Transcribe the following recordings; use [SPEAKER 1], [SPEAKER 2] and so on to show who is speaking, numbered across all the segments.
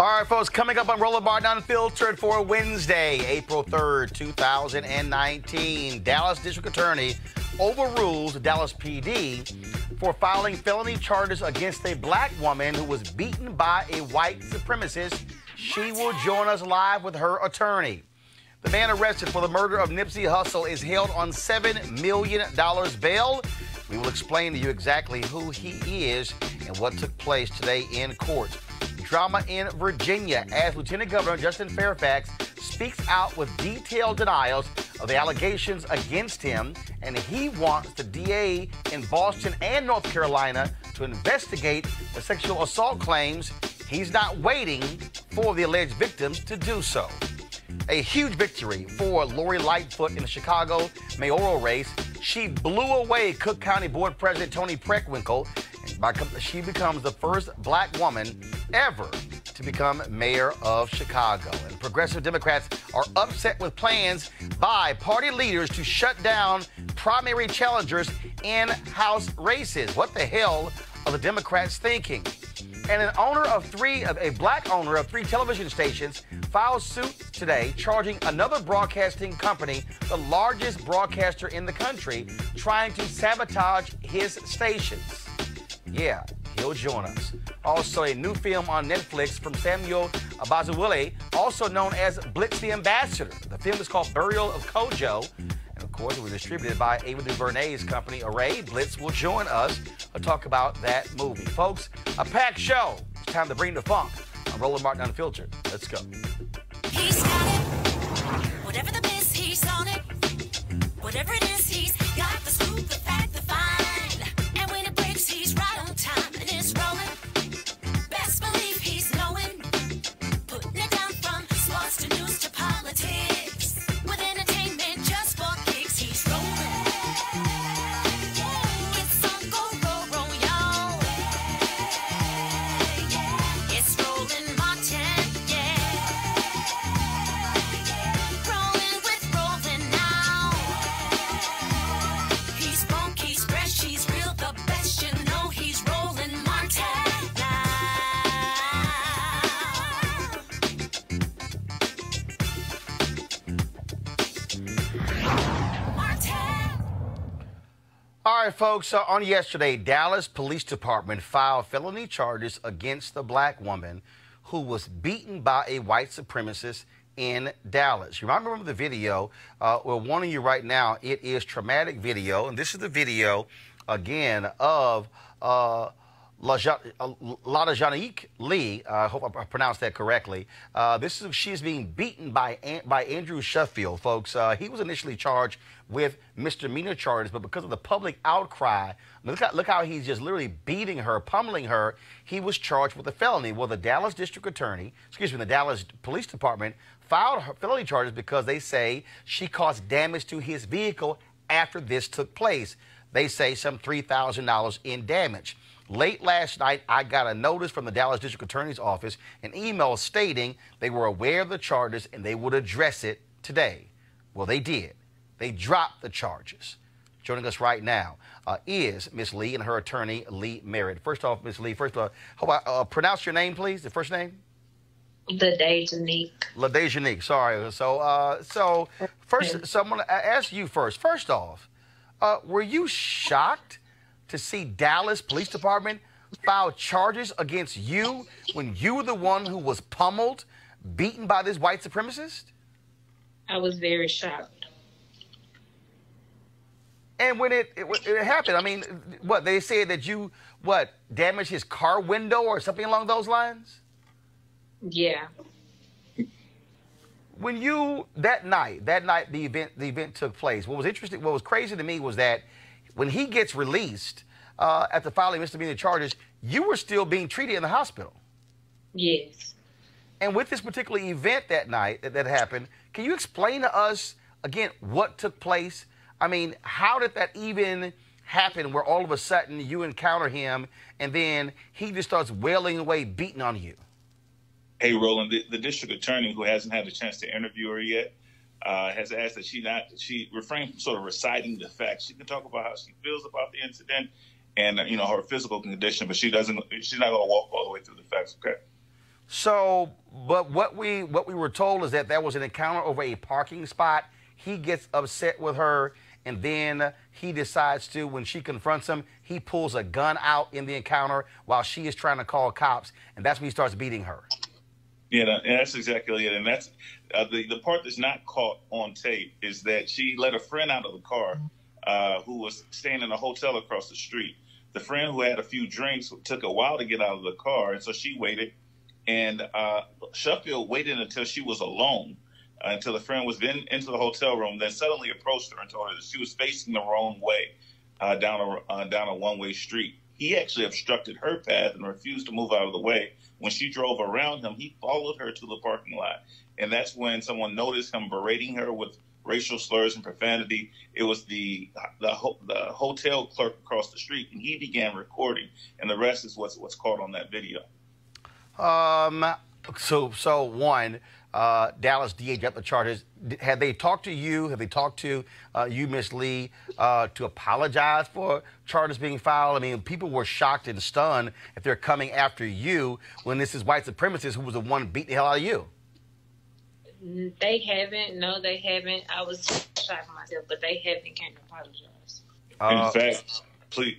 [SPEAKER 1] All right, folks, coming up on Roller Bar Unfiltered for Wednesday, April 3rd, 2019. Dallas District Attorney overrules the Dallas PD for filing felony charges against a black woman who was beaten by a white supremacist. She will join us live with her attorney. The man arrested for the murder of Nipsey Hussle is held on $7 million bail. We will explain to you exactly who he is and what took place today in court. Drama in Virginia as Lieutenant Governor Justin Fairfax speaks out with detailed denials of the allegations against him, and he wants the DA in Boston and North Carolina to investigate the sexual assault claims. He's not waiting for the alleged victims to do so. A huge victory for Lori Lightfoot in the Chicago mayoral race. She blew away Cook County Board President Tony Preckwinkle. She becomes the first black woman ever to become mayor of Chicago. And progressive Democrats are upset with plans by party leaders to shut down primary challengers in House races. What the hell are the Democrats thinking? And a black owner of 3 television stations filed suit today charging another broadcasting company, the largest broadcaster in the country, trying to sabotage his stations. Yeah, he'll join us. Also, a new film on Netflix from Samuel Abazuwile, also known as Blitz the Ambassador. The film is called Burial of Kojo. And of course, it was distributed by Ava DuVernay's company, Array. Blitz will join us to talk about that movie. Folks, a packed show. It's time to bring the funk on Roland Martin Unfiltered. Let's go.
[SPEAKER 2] He's got it. Whatever the biz, he's on it. Whatever it is, he's got the scoop, the fact, the find. And when it breaks, he's right on time and it's rolling. Best believe he's knowing. Putting it down from sports to news to politics. With entertainment just for kicks, he's rolling. It's on go, roll, y'all. It's Roland Martin, yeah. Rolling with Roland now. He's funk, he's fresh, he's real, the best, you know he's Roland Martin now. Martin.
[SPEAKER 1] All right, folks, on yesterday, Dallas Police Department filed felony charges against the black woman who was beaten by a white supremacist in Dallas. You might remember the video. We're warning you right now, it is traumatic video, and this is the video, again, of LaJanique Lee. I hope I pronounced that correctly. She's being beaten by Andrew Sheffield, folks. He was initially charged with misdemeanor charges, but because of the public outcry, look how he's just literally beating her, pummeling her. He was charged with a felony. Well, the Dallas District Attorney, the Dallas Police Department filed felony charges because they say she caused damage to his vehicle after this took place. They say some $3,000 in damage. Late last night, I got a notice from the Dallas District Attorney's office, an email stating they were aware of the charges and they would address it today. Well, they did. They dropped the charges. Joining us right now is Miss Lee and her attorney, Lee Merritt. First off, Miss Lee, hope I pronounce your name, please, the first name? LaDejanique, sorry. So I'm going to ask you first. First off, were you shocked to see Dallas Police Department file charges against you when you were the one who was pummeled, beaten by this white supremacist?
[SPEAKER 3] I was very shocked.
[SPEAKER 1] And when it happened, I mean, what, they said that you, damaged his car window or something along those lines?
[SPEAKER 3] Yeah.
[SPEAKER 1] When you, that night the event took place, what was crazy to me was that when he gets released after filing misdemeanor charges, you were still being treated in the hospital.
[SPEAKER 3] Yes.
[SPEAKER 1] And with this particular event that night that happened, can you explain to us, again, what took place? I mean, how did that even happen where all of a sudden you encounter him and then he just starts wailing away, beating on you?
[SPEAKER 4] Hey, Roland, the district attorney, who hasn't had a chance to interview her yet, has asked that she refrain from sort of reciting the facts. She can talk about how she feels about the incident and, her physical condition, but she's not going to walk all the way through the facts, okay?
[SPEAKER 1] So, but what we were told is that there was an encounter over a parking spot. He gets upset with her, and then he decides to, when she confronts him, he pulls a gun out in the encounter while she is trying to call cops, and that's when he starts beating her.
[SPEAKER 4] Yeah, and that's exactly it. And that's the part that's not caught on tape is that she let a friend out of the car who was staying in a hotel across the street. The friend who had a few drinks took a while to get out of the car, and so she waited. And Sheffield waited until she was alone, until the friend was then into the hotel room, then suddenly approached her and told her that she was facing the wrong way down a one-way street. He actually obstructed her path and refused to move out of the way. When she drove around him, he followed her to the parking lot. And that's when someone noticed him berating her with racial slurs and profanity. It was the hotel clerk across the street, and he began recording. And the rest is what's caught on that video.
[SPEAKER 1] So one, Dallas DA dropped the charges. Have they talked to you? Have they talked to you, Miss Lee, to apologize for charges being filed? I mean, people were shocked and stunned if they're coming after you when this is white supremacists who was the one beat the hell out of you.
[SPEAKER 3] They haven't. No, they haven't. I was shocked myself, but they haven't came to apologize.
[SPEAKER 4] In fact,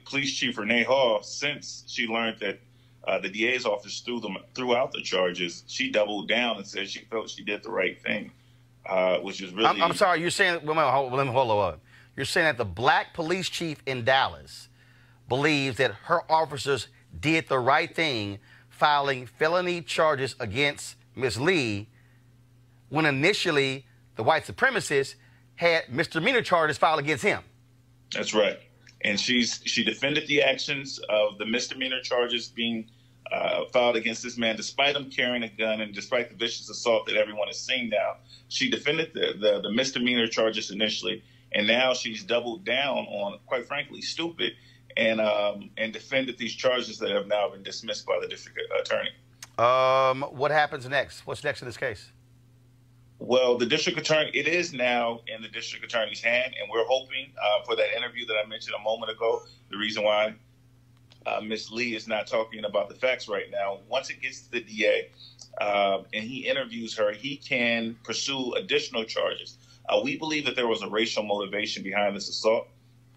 [SPEAKER 4] Police Chief Renee Hall, since she learned that the DA's office threw out the charges, she doubled down and said she felt she did the right thing, which is really... I'm
[SPEAKER 1] sorry, you're saying... Let me hold up. You're saying that the black police chief in Dallas believes that her officers did the right thing filing felony charges against Ms. Lee when initially the white supremacists had misdemeanor charges filed against him.
[SPEAKER 4] That's right. And she defended the actions of the misdemeanor charges being filed against this man, despite him carrying a gun and despite the vicious assault that everyone is seeing now. She defended the misdemeanor charges initially, and now she's doubled down on, quite frankly, stupid, and defended these charges that have now been dismissed by the district attorney.
[SPEAKER 1] What happens next? What's next in this case?
[SPEAKER 4] Well, the district attorney, it is now in the district attorney's hand, and we're hoping for that interview that I mentioned a moment ago. The reason why Ms. Lee is not talking about the facts right now, once it gets to the DA and he interviews her, he can pursue additional charges. We believe that there was a racial motivation behind this assault,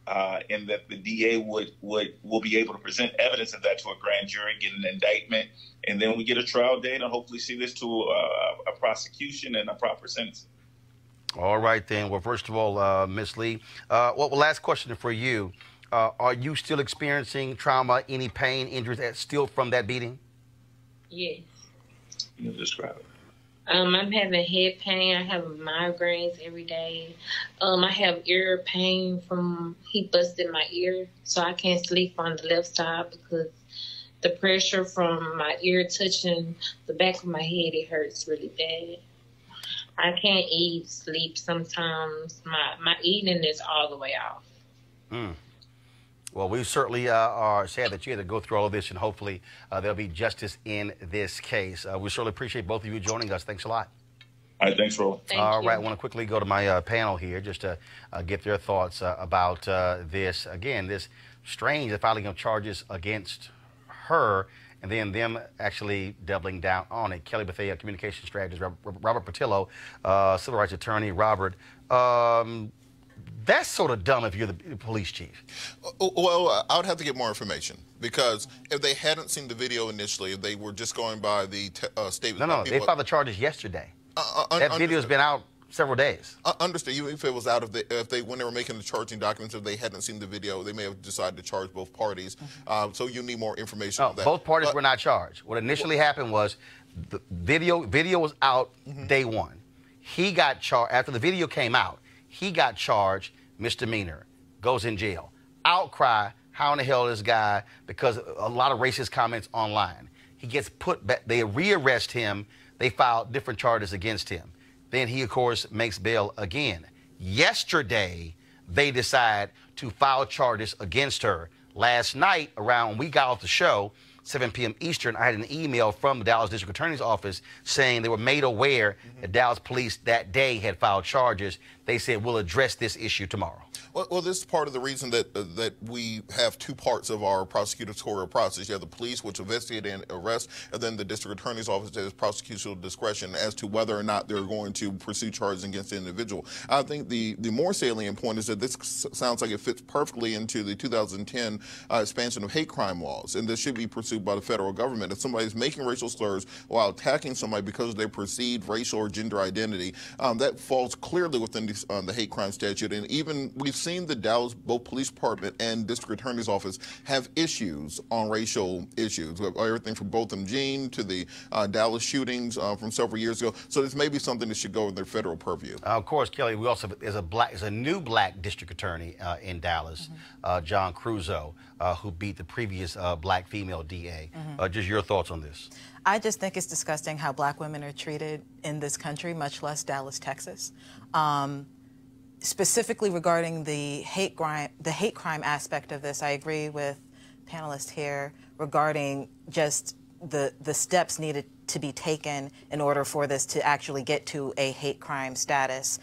[SPEAKER 4] and that the DA will be able to present evidence of that to a grand jury, get an indictment, and then we get a trial date and hopefully see this to a prosecution and a proper sentence.
[SPEAKER 1] All right, then. Well, first of all, Ms. Lee, well, last question for you. Are you still experiencing trauma, any pain, injuries still from that beating?
[SPEAKER 3] Yes.
[SPEAKER 4] You can describe it.
[SPEAKER 3] I'm having head pain. I have migraines every day. I have ear pain from he busted my ear, so I can't sleep on the left side because the pressure from my ear touching the back of my head, it hurts really bad. I can't eat, sleep sometimes. My eating is all the way off.
[SPEAKER 1] Well, we certainly are sad that you had to go through all of this, and hopefully there'll be justice in this case. We certainly appreciate both of you joining us. Thanks a lot.
[SPEAKER 4] All right, thanks, Roland.
[SPEAKER 1] All right, I want to quickly go to my panel here just to get their thoughts about this. Again, this strange filing of charges against her and then them actually doubling down on it. Kelly Bethea, communication strategist, Robert Patillo, civil rights attorney. Robert, that's sort of dumb if you're the police chief.
[SPEAKER 5] Well, I would have to get more information because if they hadn't seen the video initially, if they were just going by the statement.
[SPEAKER 1] No, they filed the charges yesterday. That video's been out several days.
[SPEAKER 5] Understood. Even if it was out of when they were making the charging documents, if they hadn't seen the video, they may have decided to charge both parties. So you need more information on that.
[SPEAKER 1] Both parties were not charged. What initially happened was the video was out day one. He got charged after the video came out. He got charged misdemeanor, goes in jail. Outcry, how in the hell is this guy, because a lot of racist comments online. He gets put back, they rearrest him, they file different charges against him. Then he, of course, makes bail again. Yesterday, they decide to file charges against her. Last night, around when we got off the show, 7 p.m. Eastern, I had an email from the Dallas District Attorney's Office saying they were made aware that Dallas police that day had filed charges. they said we'll address this issue tomorrow.
[SPEAKER 5] Well, this is part of the reason that we have two parts of our prosecutorial process. You have the police, which investigate and arrest, and then the district attorney's office that has prosecutorial discretion as to whether or not they're going to pursue charges against the individual. I think the more salient point is that this sounds like it fits perfectly into the 2010 expansion of hate crime laws, and this should be pursued by the federal government. If somebody's making racial slurs while attacking somebody because of their perceived racial or gender identity, that falls clearly within the hate crime statute. And even we've seen the Dallas, both police department and district attorney's office have issues on racial issues. Everything from Botham Jean to the Dallas shootings from several years ago. So this may be something that should go in their federal purview.
[SPEAKER 1] Of course, Kelly, we also there's a new black district attorney in Dallas, John Cruzo, who beat the previous black female DA. Just your thoughts on this?
[SPEAKER 6] I just think it's disgusting how black women are treated in this country, much less Dallas, Texas. Specifically regarding the hate crime aspect of this, I agree with panelists here regarding just the steps needed to be taken in order for this to actually get to a hate crime status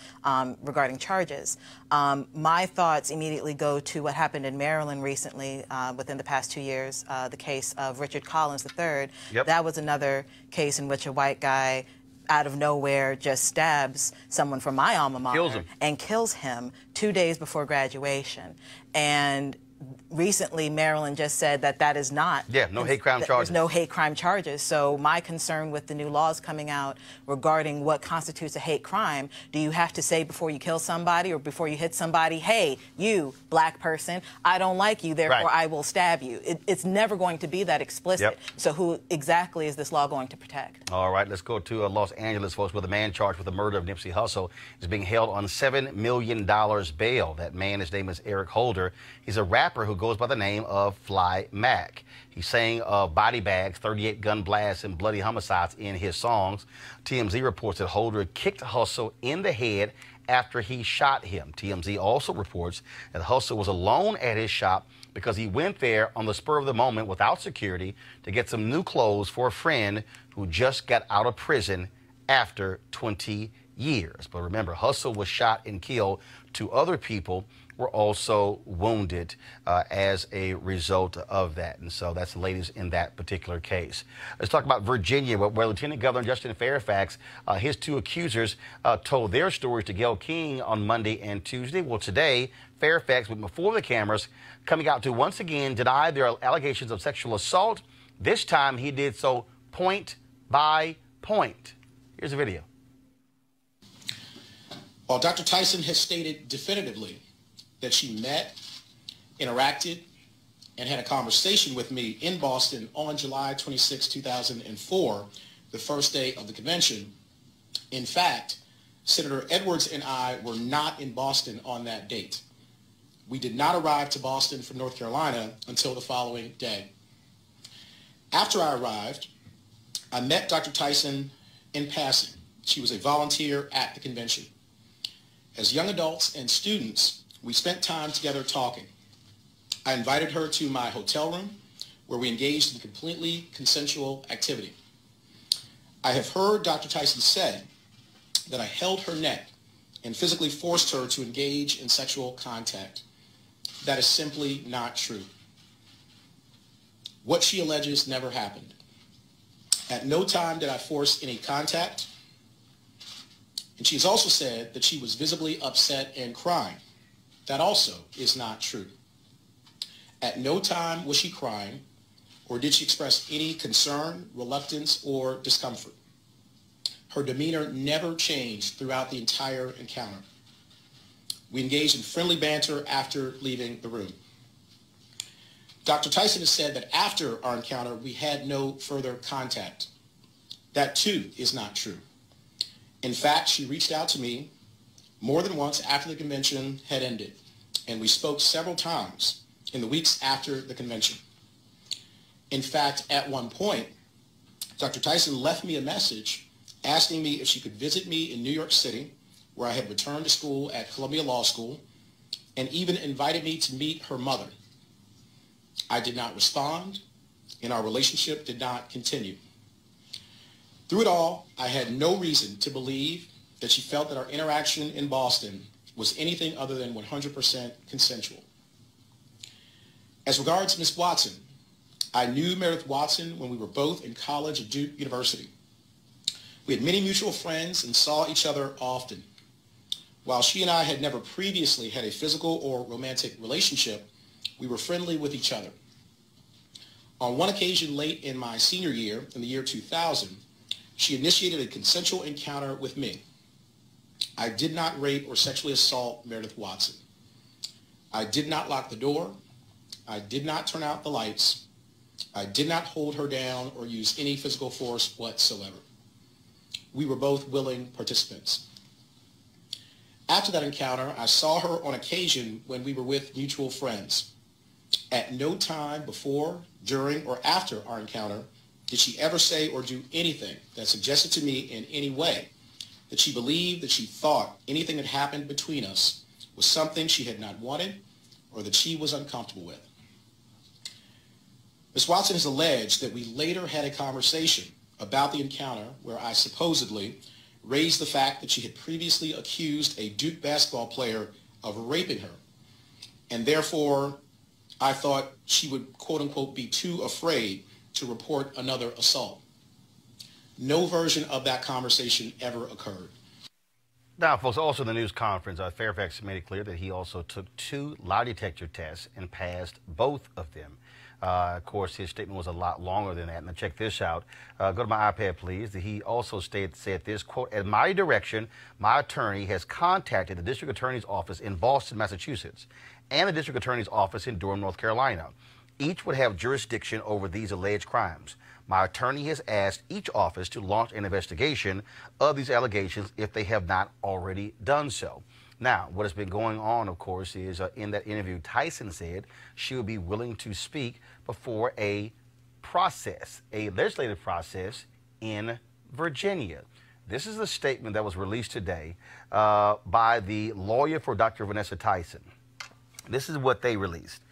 [SPEAKER 6] regarding charges. My thoughts immediately go to what happened in Maryland recently within the past 2 years, the case of Richard Collins III.
[SPEAKER 1] Yep.
[SPEAKER 6] That was another case in which a white guy out of nowhere just stabs someone from my alma mater and kills him 2 days before graduation. And recently, Maryland just said that is not.
[SPEAKER 1] Yeah, no hate crime charges.
[SPEAKER 6] There's no hate crime charges. So my concern with the new laws coming out regarding what constitutes a hate crime, do you have to say before you kill somebody or before you hit somebody, hey, you, black person, I don't like you, therefore I will stab you. It's never going to be that explicit. So who exactly is this law going to protect?
[SPEAKER 1] All right, let's go to Los Angeles, folks, where the man charged with the murder of Nipsey Hussle is being held on $7 million bail. That man, his name is Eric Holder. He's a rapper who goes by the name of Fly Mac. He sang body bags, 38 gun blasts, and bloody homicides in his songs. TMZ reports that Holder kicked Hussle in the head after he shot him. TMZ also reports that Hussle was alone at his shop because he went there on the spur of the moment without security to get some new clothes for a friend who just got out of prison after 20 years. But remember, Hussle was shot and killed. 2 other people were also wounded as a result of that. And so that's the latest in that particular case. Let's talk about Virginia, where Lieutenant Governor Justin Fairfax, his 2 accusers told their stories to Gayle King on Monday and Tuesday. Well, today, Fairfax went before the cameras, coming out to once again deny their allegations of sexual assault. This time, he did so point by point. Here's a video.
[SPEAKER 7] While Dr. Tyson has stated definitively that she met, interacted, and had a conversation with me in Boston on July 26, 2004, the first day of the convention. In fact, Senator Edwards and I were not in Boston on that date. We did not arrive to Boston from North Carolina until the following day. After I arrived, I met Dr. Tyson in passing. She was a volunteer at the convention. As young adults and students, we spent time together talking. I invited her to my hotel room where we engaged in completely consensual activity. I have heard Dr. Tyson say that I held her neck and physically forced her to engage in sexual contact. That is simply not true. What she alleges never happened. At no time did I force any contact. And she has also said that she was visibly upset and crying. That also is not true. At no time was she crying, or did she express any concern, reluctance, or discomfort. Her demeanor never changed throughout the entire encounter. We engaged in friendly banter after leaving the room. Dr. Tyson has said that after our encounter, we had no further contact. That too is not true. In fact, she reached out to me more than once after the convention had ended, and we spoke several times in the weeks after the convention. In fact, at one point, Dr. Tyson left me a message asking me if she could visit me in New York City, where I had returned to school at Columbia Law School, and even invited me to meet her mother. I did not respond, and our relationship did not continue. Through it all, I had no reason to believe that she felt that our interaction in Boston was anything other than 100% consensual. As regards Ms. Watson, I knew Meredith Watson when we were both in college at Duke University. We had many mutual friends and saw each other often. While she and I had never previously had a physical or romantic relationship, we were friendly with each other. On one occasion late in my senior year, in the year 2000, she initiated a consensual encounter with me. I did not rape or sexually assault Meredith Watson. I did not lock the door. I did not turn out the lights. I did not hold her down or use any physical force whatsoever. We were both willing participants. After that encounter, I saw her on occasion when we were with mutual friends. At no time before, during, or after our encounter did she ever say or do anything that suggested to me in any way that she believed, that she thought anything that happened between us was something she had not wanted or that she was uncomfortable with. Ms. Watson has alleged that we later had a conversation about the encounter where I supposedly raised the fact that she had previously accused a Duke basketball player of raping her, and therefore I thought she would, quote unquote, be too afraid to report another assault. No version of that conversation ever occurred.
[SPEAKER 1] Now, folks, also in the news conference, Fairfax made it clear that he also took 2 lie detector tests and passed both of them. Of course, his statement was a lot longer than that. Now, check this out. Go to my iPad, please. He also said this, quote, "At my direction, my attorney has contacted the district attorney's office in Boston, Massachusetts, and the district attorney's office in Durham, North Carolina. Each would have jurisdiction over these alleged crimes. My attorney has asked each office to launch an investigation of these allegations if they have not already done so." Now, what has been going on, of course, is in that interview, Tyson said she would be willing to speak before a process, a legislative process in Virginia. This is a statement that was released today by the lawyer for Dr. Vanessa Tyson. This is what they released.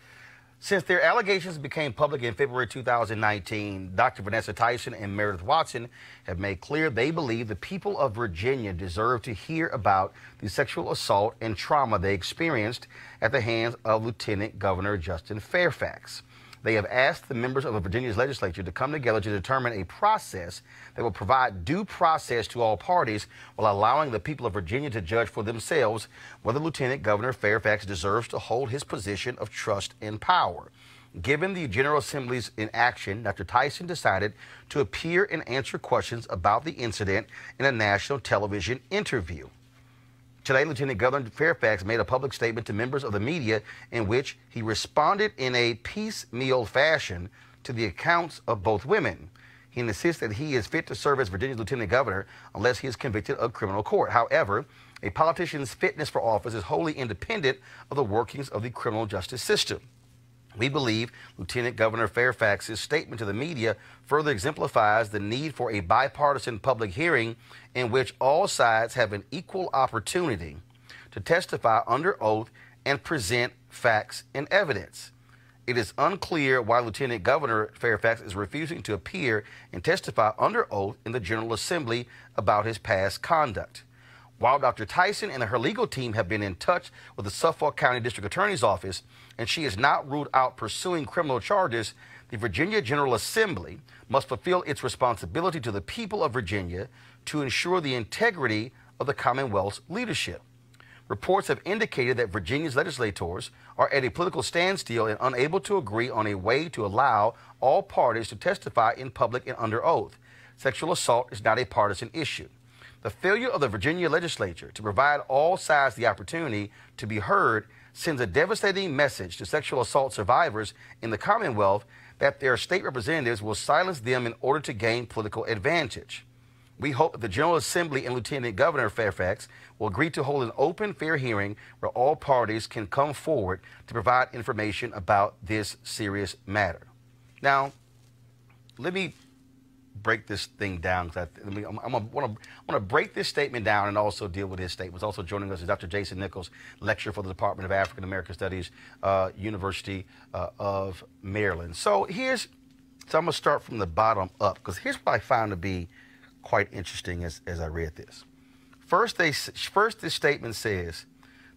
[SPEAKER 1] Since their allegations became public in February 2019, Dr. Vanessa Tyson and Meredith Watson have made clear they believe the people of Virginia deserve to hear about the sexual assault and trauma they experienced at the hands of Lieutenant Governor Justin Fairfax. They have asked the members of Virginia's legislature to come together to determine a process that will provide due process to all parties while allowing the people of Virginia to judge for themselves whether Lieutenant Governor Fairfax deserves to hold his position of trust and power. Given the General Assembly's inaction, Dr. Tyson decided to appear and answer questions about the incident in a national television interview. Today, Lieutenant Governor Fairfax made a public statement to members of the media in which he responded in a piecemeal fashion to the accounts of both women. He insists that he is fit to serve as Virginia's lieutenant governor unless he is convicted of criminal court. However, a politician's fitness for office is wholly independent of the workings of the criminal justice system. We believe Lieutenant Governor Fairfax's statement to the media further exemplifies the need for a bipartisan public hearing in which all sides have an equal opportunity to testify under oath and present facts and evidence. It is unclear why Lieutenant Governor Fairfax is refusing to appear and testify under oath in the General Assembly about his past conduct. While Dr. Tyson and her legal team have been in touch with the Suffolk County District Attorney's Office, and she has not ruled out pursuing criminal charges, the Virginia General Assembly must fulfill its responsibility to the people of Virginia to ensure the integrity of the Commonwealth's leadership. Reports have indicated that Virginia's legislators are at a political standstill and unable to agree on a way to allow all parties to testify in public and under oath. Sexual assault is not a partisan issue. The failure of the Virginia legislature to provide all sides the opportunity to be heard sends a devastating message to sexual assault survivors in the Commonwealth that their state representatives will silence them in order to gain political advantage. We hope that the General Assembly and Lieutenant Governor Fairfax will agree to hold an open, fair hearing where all parties can come forward to provide information about this serious matter. Now, let me break this thing down. I want to break this statement down and also deal with his statements. Also joining us is Dr. Jason Nichols, lecturer for the Department of African American Studies, University of Maryland. So I'm going to start from the bottom up because here's what I found to be quite interesting as I read this. First, this statement says,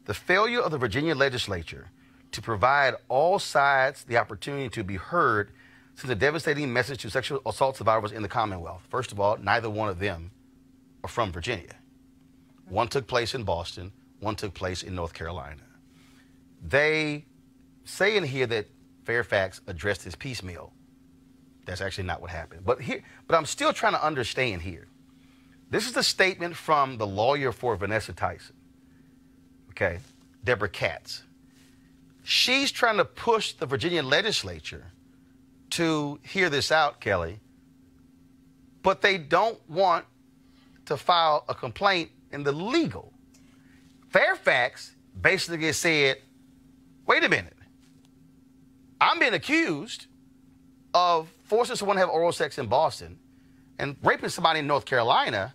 [SPEAKER 1] the failure of the Virginia legislature to provide all sides the opportunity to be heard sends a devastating message to sexual assault survivors in the Commonwealth. First of all, neither one of them are from Virginia. One took place in Boston, one took place in North Carolina. They say in here that Fairfax addressed his piecemeal. That's actually not what happened. But I'm still trying to understand here. This is the statement from the lawyer for Vanessa Tyson, okay, Deborah Katz. She's trying to push the Virginia legislature to hear this out, Kelly, but they don't want to file a complaint in the legal. Fairfax basically said, wait a minute, I'm being accused of forcing someone to have oral sex in Boston and raping somebody in North Carolina.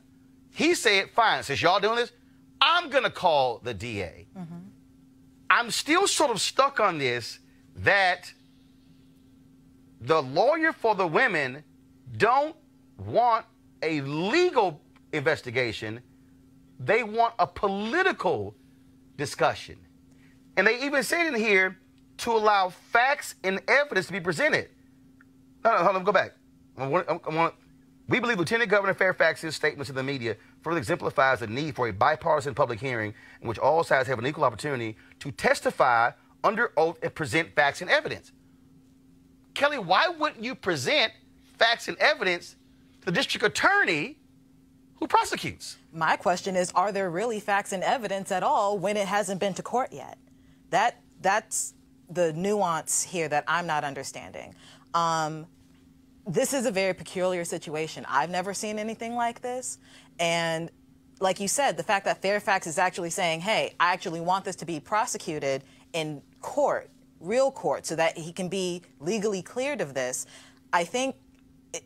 [SPEAKER 1] He said, fine, since y'all doing this, I'm going to call the DA. Mm-hmm. I'm still sort of stuck on this, that the lawyer for the women don't want a legal investigation. They want a political discussion. And they even said in here to allow facts and evidence to be presented. No, hold on, go back. We believe Lieutenant Governor Fairfax's statements to the media further exemplifies the need for a bipartisan public hearing in which all sides have an equal opportunity to testify under oath and present facts and evidence. Kelly, why wouldn't you present facts and evidence to the district attorney who prosecutes?
[SPEAKER 6] My question is, are there really facts and evidence at all when it hasn't been to court yet? That's the nuance here that I'm not understanding. This is a very peculiar situation. I've never seen anything like this. And like you said, the fact that Fairfax is actually saying, hey, I actually want this to be prosecuted in court, real court, so that he can be legally cleared of this, I think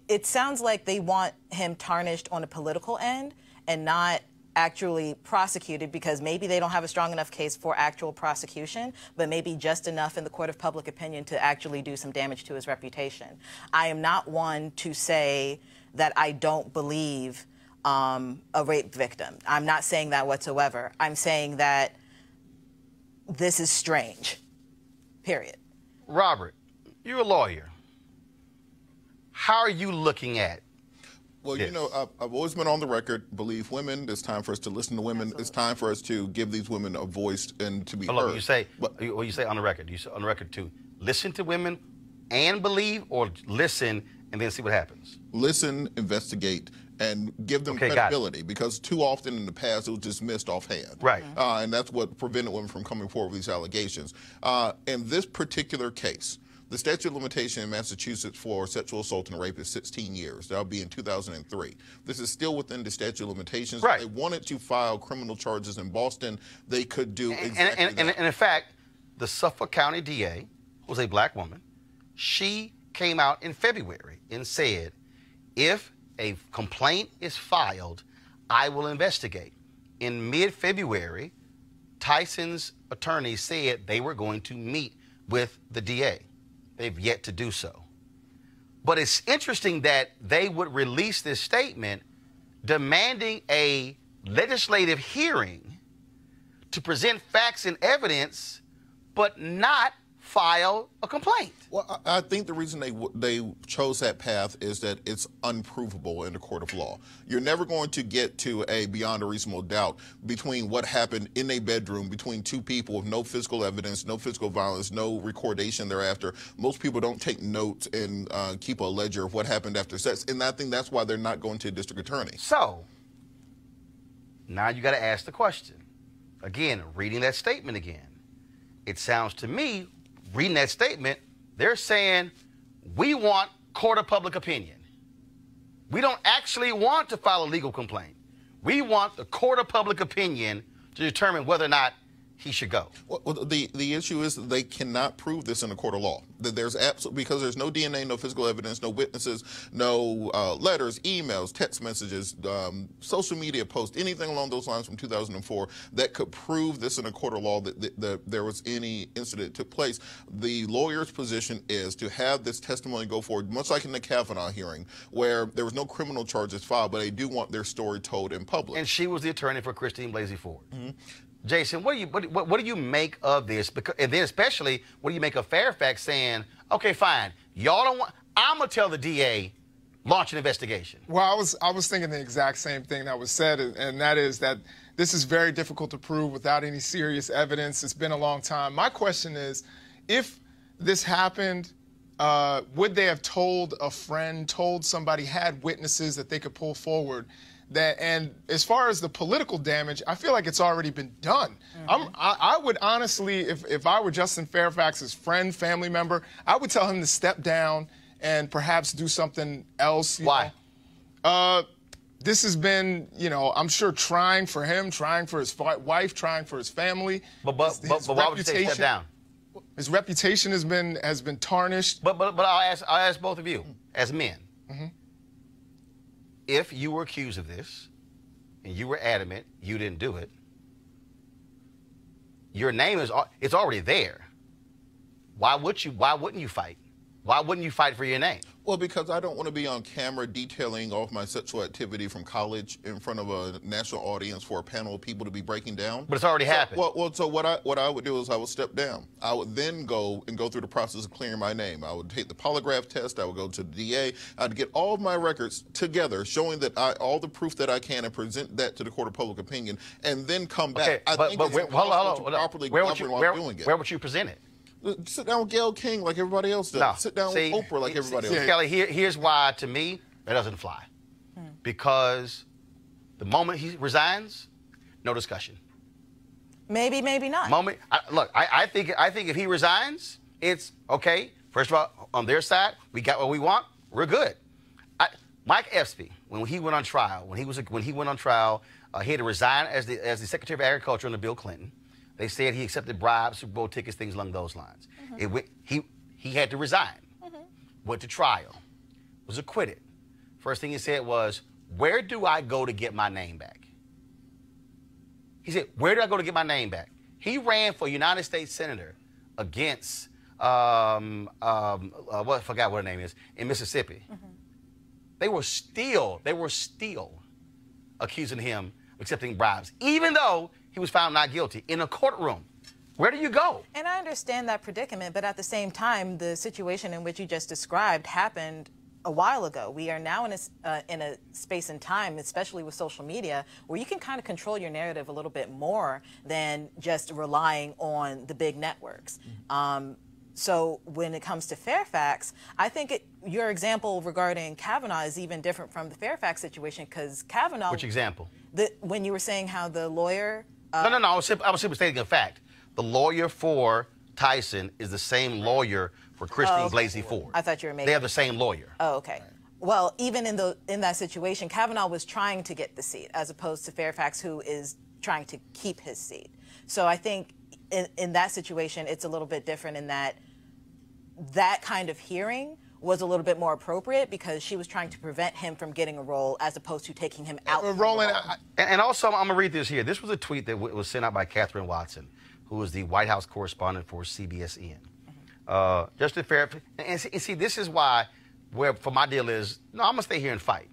[SPEAKER 6] it sounds like they want him tarnished on a political end and not actually prosecuted, because maybe they don't have a strong enough case for actual prosecution, but maybe just enough in the court of public opinion to actually do some damage to his reputation. I am not one to say that I don't believe a rape victim. I'm not saying that whatsoever. I'm saying that this is strange, period.
[SPEAKER 1] Robert, you're a lawyer. How are you looking at
[SPEAKER 5] Well,
[SPEAKER 1] yes.
[SPEAKER 5] you know, I've always been on the record, believe women. It's time for us to listen to women.
[SPEAKER 6] Absolutely.
[SPEAKER 5] It's time for us to give these women a voice and to be
[SPEAKER 1] Hold on,
[SPEAKER 5] heard.
[SPEAKER 1] you say, what you say on the record? You say on the record to listen to women and believe, or listen and then see what happens?
[SPEAKER 5] Listen, investigate, and give them credibility, because too often in the past it was dismissed offhand.
[SPEAKER 1] Right.
[SPEAKER 5] And that's what prevented women from coming forward with these allegations. In this particular case, the statute of limitation in Massachusetts for sexual assault and rape is 16 years. That'll be in 2003. This is still within the statute of limitations.
[SPEAKER 1] Right.
[SPEAKER 5] If they wanted to file criminal charges in Boston, they could do exactly that.
[SPEAKER 1] And in fact, the Suffolk County DA, who was a black woman, she came out in February and said, if a complaint is filed, I will investigate. In mid-February, Tyson's attorney said they were going to meet with the DA. They've yet to do so. But it's interesting that they would release this statement demanding a legislative hearing to present facts and evidence, but not file a complaint.
[SPEAKER 5] Well, I think the reason they chose that path is that it's unprovable in the court of law. You're never going to get to a beyond a reasonable doubt between what happened in a bedroom between two people with no physical evidence, no physical violence, no recordation thereafter. Most people don't take notes and keep a ledger of what happened after sex, and I think that's why they're not going to a district attorney.
[SPEAKER 1] So, now you got to ask the question. Again, reading that statement again, it sounds to me, reading that statement, they're saying, we want court of public opinion. We don't actually want to file a legal complaint. We want the court of public opinion to determine whether or not he should go.
[SPEAKER 5] Well, the issue is that they cannot prove this in a court of law. That there's because there's no DNA, no physical evidence, no witnesses, no letters, emails, text messages, social media posts, anything along those lines from 2004 that could prove this in a court of law that there was any incident that took place. The lawyer's position is to have this testimony go forward, much like in the Kavanaugh hearing, where there was no criminal charges filed, but they do want their story told in public.
[SPEAKER 1] And she was the attorney for Christine Blasey Ford. Jason, what do you make of this? Because, and then especially, what do you make of Fairfax saying, okay, fine, y'all don't want, I'm going to tell the DA, launch an investigation?
[SPEAKER 8] Well, I was thinking the exact same thing that was said, and that is that this is very difficult to prove without any serious evidence. It's been a long time. My question is, if this happened, would they have told a friend, told somebody, had witnesses that they could pull forward? And as far as the political damage, I feel like it's already been done. I would honestly, if I were Justin Fairfax's friend, family member, I would tell him to step down and perhaps do something else.
[SPEAKER 1] Why?
[SPEAKER 8] This has been, I'm sure trying for him, trying for his wife, trying for his family.
[SPEAKER 1] But why would you say step down?
[SPEAKER 8] His reputation has been tarnished.
[SPEAKER 1] But I'll ask both of you as men. If you were accused of this and you were adamant you didn't do it, your name it's already there. Why wouldn't you fight? Why wouldn't you fight for your name?
[SPEAKER 5] Well, because I don't want to be on camera detailing off my sexual activity from college in front of a national audience for a panel of people to be breaking down.
[SPEAKER 1] But it's already happened.
[SPEAKER 5] So what I would do is I would step down. I would then go through the process of clearing my name. I would take the polygraph test. I would go to the DA. I'd get all of my records together, showing that all the proof that I can, and present that to the court of public opinion, and then come back.
[SPEAKER 1] Okay,
[SPEAKER 5] I think it's impossible to properly govern while doing it.
[SPEAKER 1] Where would you present it?
[SPEAKER 5] Sit down with Gayle King like everybody else does.
[SPEAKER 1] No.
[SPEAKER 5] Sit down with Oprah like everybody else.
[SPEAKER 1] Kelly, here's why, to me, that doesn't fly. Because the moment he resigns, no discussion.
[SPEAKER 6] Maybe, maybe not.
[SPEAKER 1] I think if he resigns, it's okay. First of all, on their side, we got what we want. We're good. Mike Espy, when he went on trial, he had to resign as the Secretary of Agriculture under Bill Clinton. They said he accepted bribes, Super Bowl tickets, things along those lines. He had to resign. Went to trial. Was acquitted. First thing he said was, where do I go to get my name back? He said, where do I go to get my name back? He ran for United States Senator against, I forgot what her name is, in Mississippi. They were still accusing him of accepting bribes, even though he was found not guilty in a courtroom. Where do you go? And
[SPEAKER 6] I understand that predicament, but at the same time, the situation in which you just described happened a while ago. We are now in a space and time, especially with social media, where you can kind of control your narrative a little bit more than just relying on the big networks. So when it comes to Fairfax, I think your example regarding Kavanaugh is even different from the Fairfax situation, because Kavanaugh...
[SPEAKER 1] Which example?
[SPEAKER 6] When you were saying how the lawyer...
[SPEAKER 1] No, I was simply stating a fact. The lawyer for Tyson is the same lawyer for Christine Blasey Ford.
[SPEAKER 6] I thought you were making...
[SPEAKER 1] They have the same lawyer.
[SPEAKER 6] Oh, okay. Well, even in that situation, Kavanaugh was trying to get the seat, as opposed to Fairfax, who is trying to keep his seat. So I think in that situation, it's a little bit different in that kind of hearing was a little bit more appropriate, because she was trying to prevent him from getting a role as opposed to taking him out.
[SPEAKER 1] And also, I'm going to read this here. This was a tweet that was sent out by Catherine Watson, who was the White House correspondent for CBSN. Justin Fairfax, and see, this is where for my deal is, no, I'm going to stay here and fight.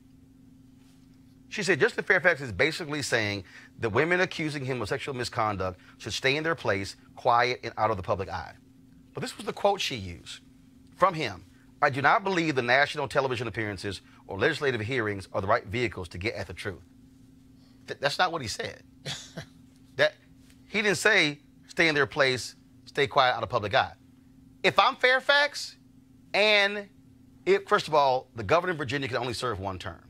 [SPEAKER 1] She said, Justin Fairfax is basically saying that women accusing him of sexual misconduct should stay in their place, quiet and out of the public eye. But this was the quote she used from him. I do not believe the national television appearances or legislative hearings are the right vehicles to get at the truth. That's not what he said. He didn't say stay in their place, stay quiet out of public eye. If I'm Fairfax, and first of all, the governor of Virginia can only serve one term.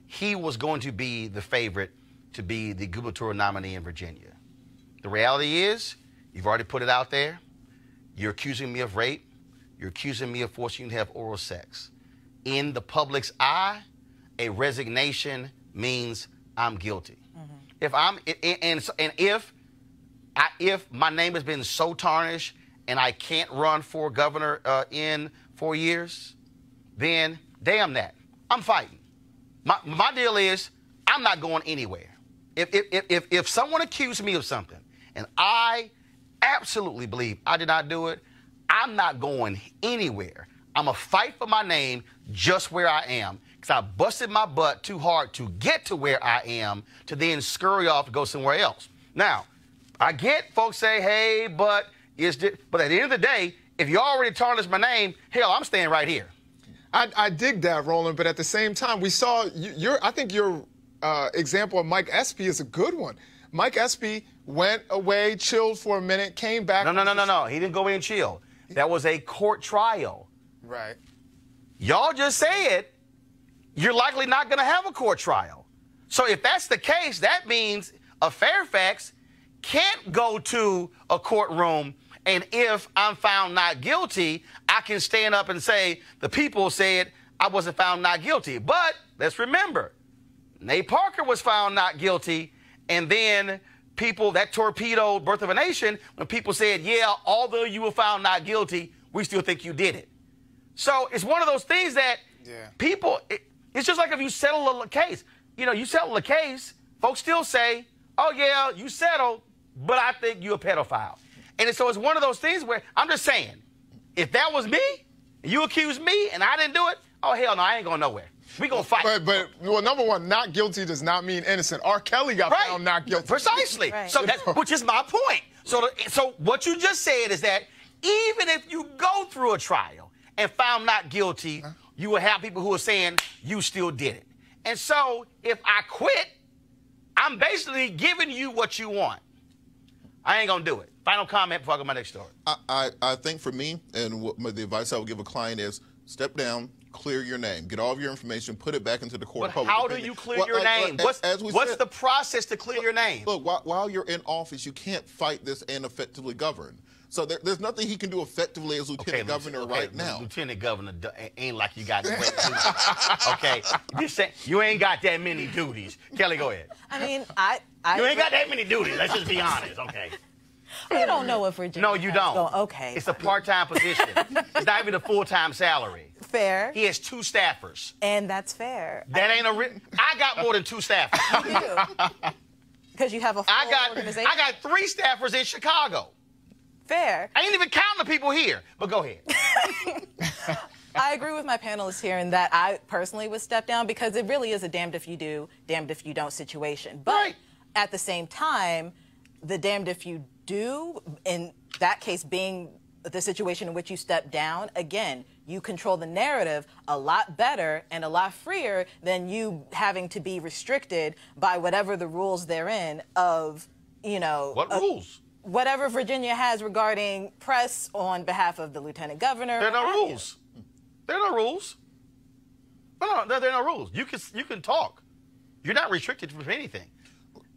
[SPEAKER 1] He was going to be the favorite to be the gubernatorial nominee in Virginia. The reality is, you've already put it out there. You're accusing me of rape. You're accusing me of forcing you to have oral sex. In the public's eye, a resignation means I'm guilty. If my name has been so tarnished and I can't run for governor in 4 years, then damn that. I'm fighting. My deal is I'm not going anywhere. If someone accused me of something and I absolutely believe I did not do it, I'm not going anywhere. I'm going to fight for my name just where I am because I busted my butt too hard to get to where I am to then scurry off to go somewhere else. Now, I get folks say, hey, but at the end of the day, if you already tarnished my name, hell, I'm staying right here.
[SPEAKER 8] I dig that, Roland, but at the same time, we saw I think your example of Mike Espy is a good one. Mike Espy went away, chilled for a minute, came back.
[SPEAKER 1] No. He didn't go away and chill. That was a court trial.
[SPEAKER 8] Right.
[SPEAKER 1] Y'all just said you're likely not going to have a court trial. So if that's the case, that means a Fairfax can't go to a courtroom, and if I'm found not guilty, I can stand up and say the people said I wasn't found not guilty. But let's remember, Nate Parker was found not guilty, and then people, that torpedoed Birth of a Nation, when people said, yeah, although you were found not guilty, we still think you did it. So it's one of those things that people, it's just like if you settle a case. You know, you settle a case, folks still say, oh, yeah, you settled, but I think you're a pedophile. And so it's one of those things where I'm just saying, if that was me, and you accused me, and I didn't do it, oh, hell no, I ain't going nowhere. We gonna fight.
[SPEAKER 8] But well, number one, not guilty does not mean innocent. R. Kelly got found not guilty.
[SPEAKER 1] Precisely. Right. So that's, which is my point. So what you just said is that even if you go through a trial and found not guilty, you will have people who are saying you still did it. And so if I quit, I'm basically giving you what you want. I ain't gonna do it. Final comment before I go to my next story.
[SPEAKER 5] I think for me, and the advice I would give a client is step down, clear your name, get all of your information, put it back into the court.
[SPEAKER 1] But how do you clear your name? What's the process to clear your name?
[SPEAKER 5] Look, while you're in office, you can't fight this and effectively govern. So there's nothing he can do effectively as lieutenant governor right now.
[SPEAKER 1] Lieutenant governor ain't like you got great duties. Okay, you ain't got that many duties. Kelly, go ahead.
[SPEAKER 6] I mean,
[SPEAKER 1] you ain't got that many duties. Let's just be honest, okay?
[SPEAKER 6] You don't know if Virginia.
[SPEAKER 1] No, you don't.
[SPEAKER 6] Okay.
[SPEAKER 1] It's a part-time position. It's not even a full-time salary.
[SPEAKER 6] Fair.
[SPEAKER 1] He has 2 staffers.
[SPEAKER 6] And that's fair.
[SPEAKER 1] That ain't I got more than 2 staffers.
[SPEAKER 6] You do. Because you have a full organization.
[SPEAKER 1] I got 3 staffers in Chicago.
[SPEAKER 6] Fair.
[SPEAKER 1] I ain't even counting the people here. But go ahead.
[SPEAKER 6] I agree with my panelists here in that I personally would step down because it really is a damned if you do, damned if you don't situation. But at the same time, the damned if you do, in that case being the situation in which you step down, again, you control the narrative a lot better and a lot freer than you having to be restricted by whatever the rules therein of, you know.
[SPEAKER 1] What rules?
[SPEAKER 6] Whatever Virginia has regarding press on behalf of the lieutenant governor.
[SPEAKER 1] There are no rules. There are no rules. No, there are no rules. You can talk. You're not restricted from anything.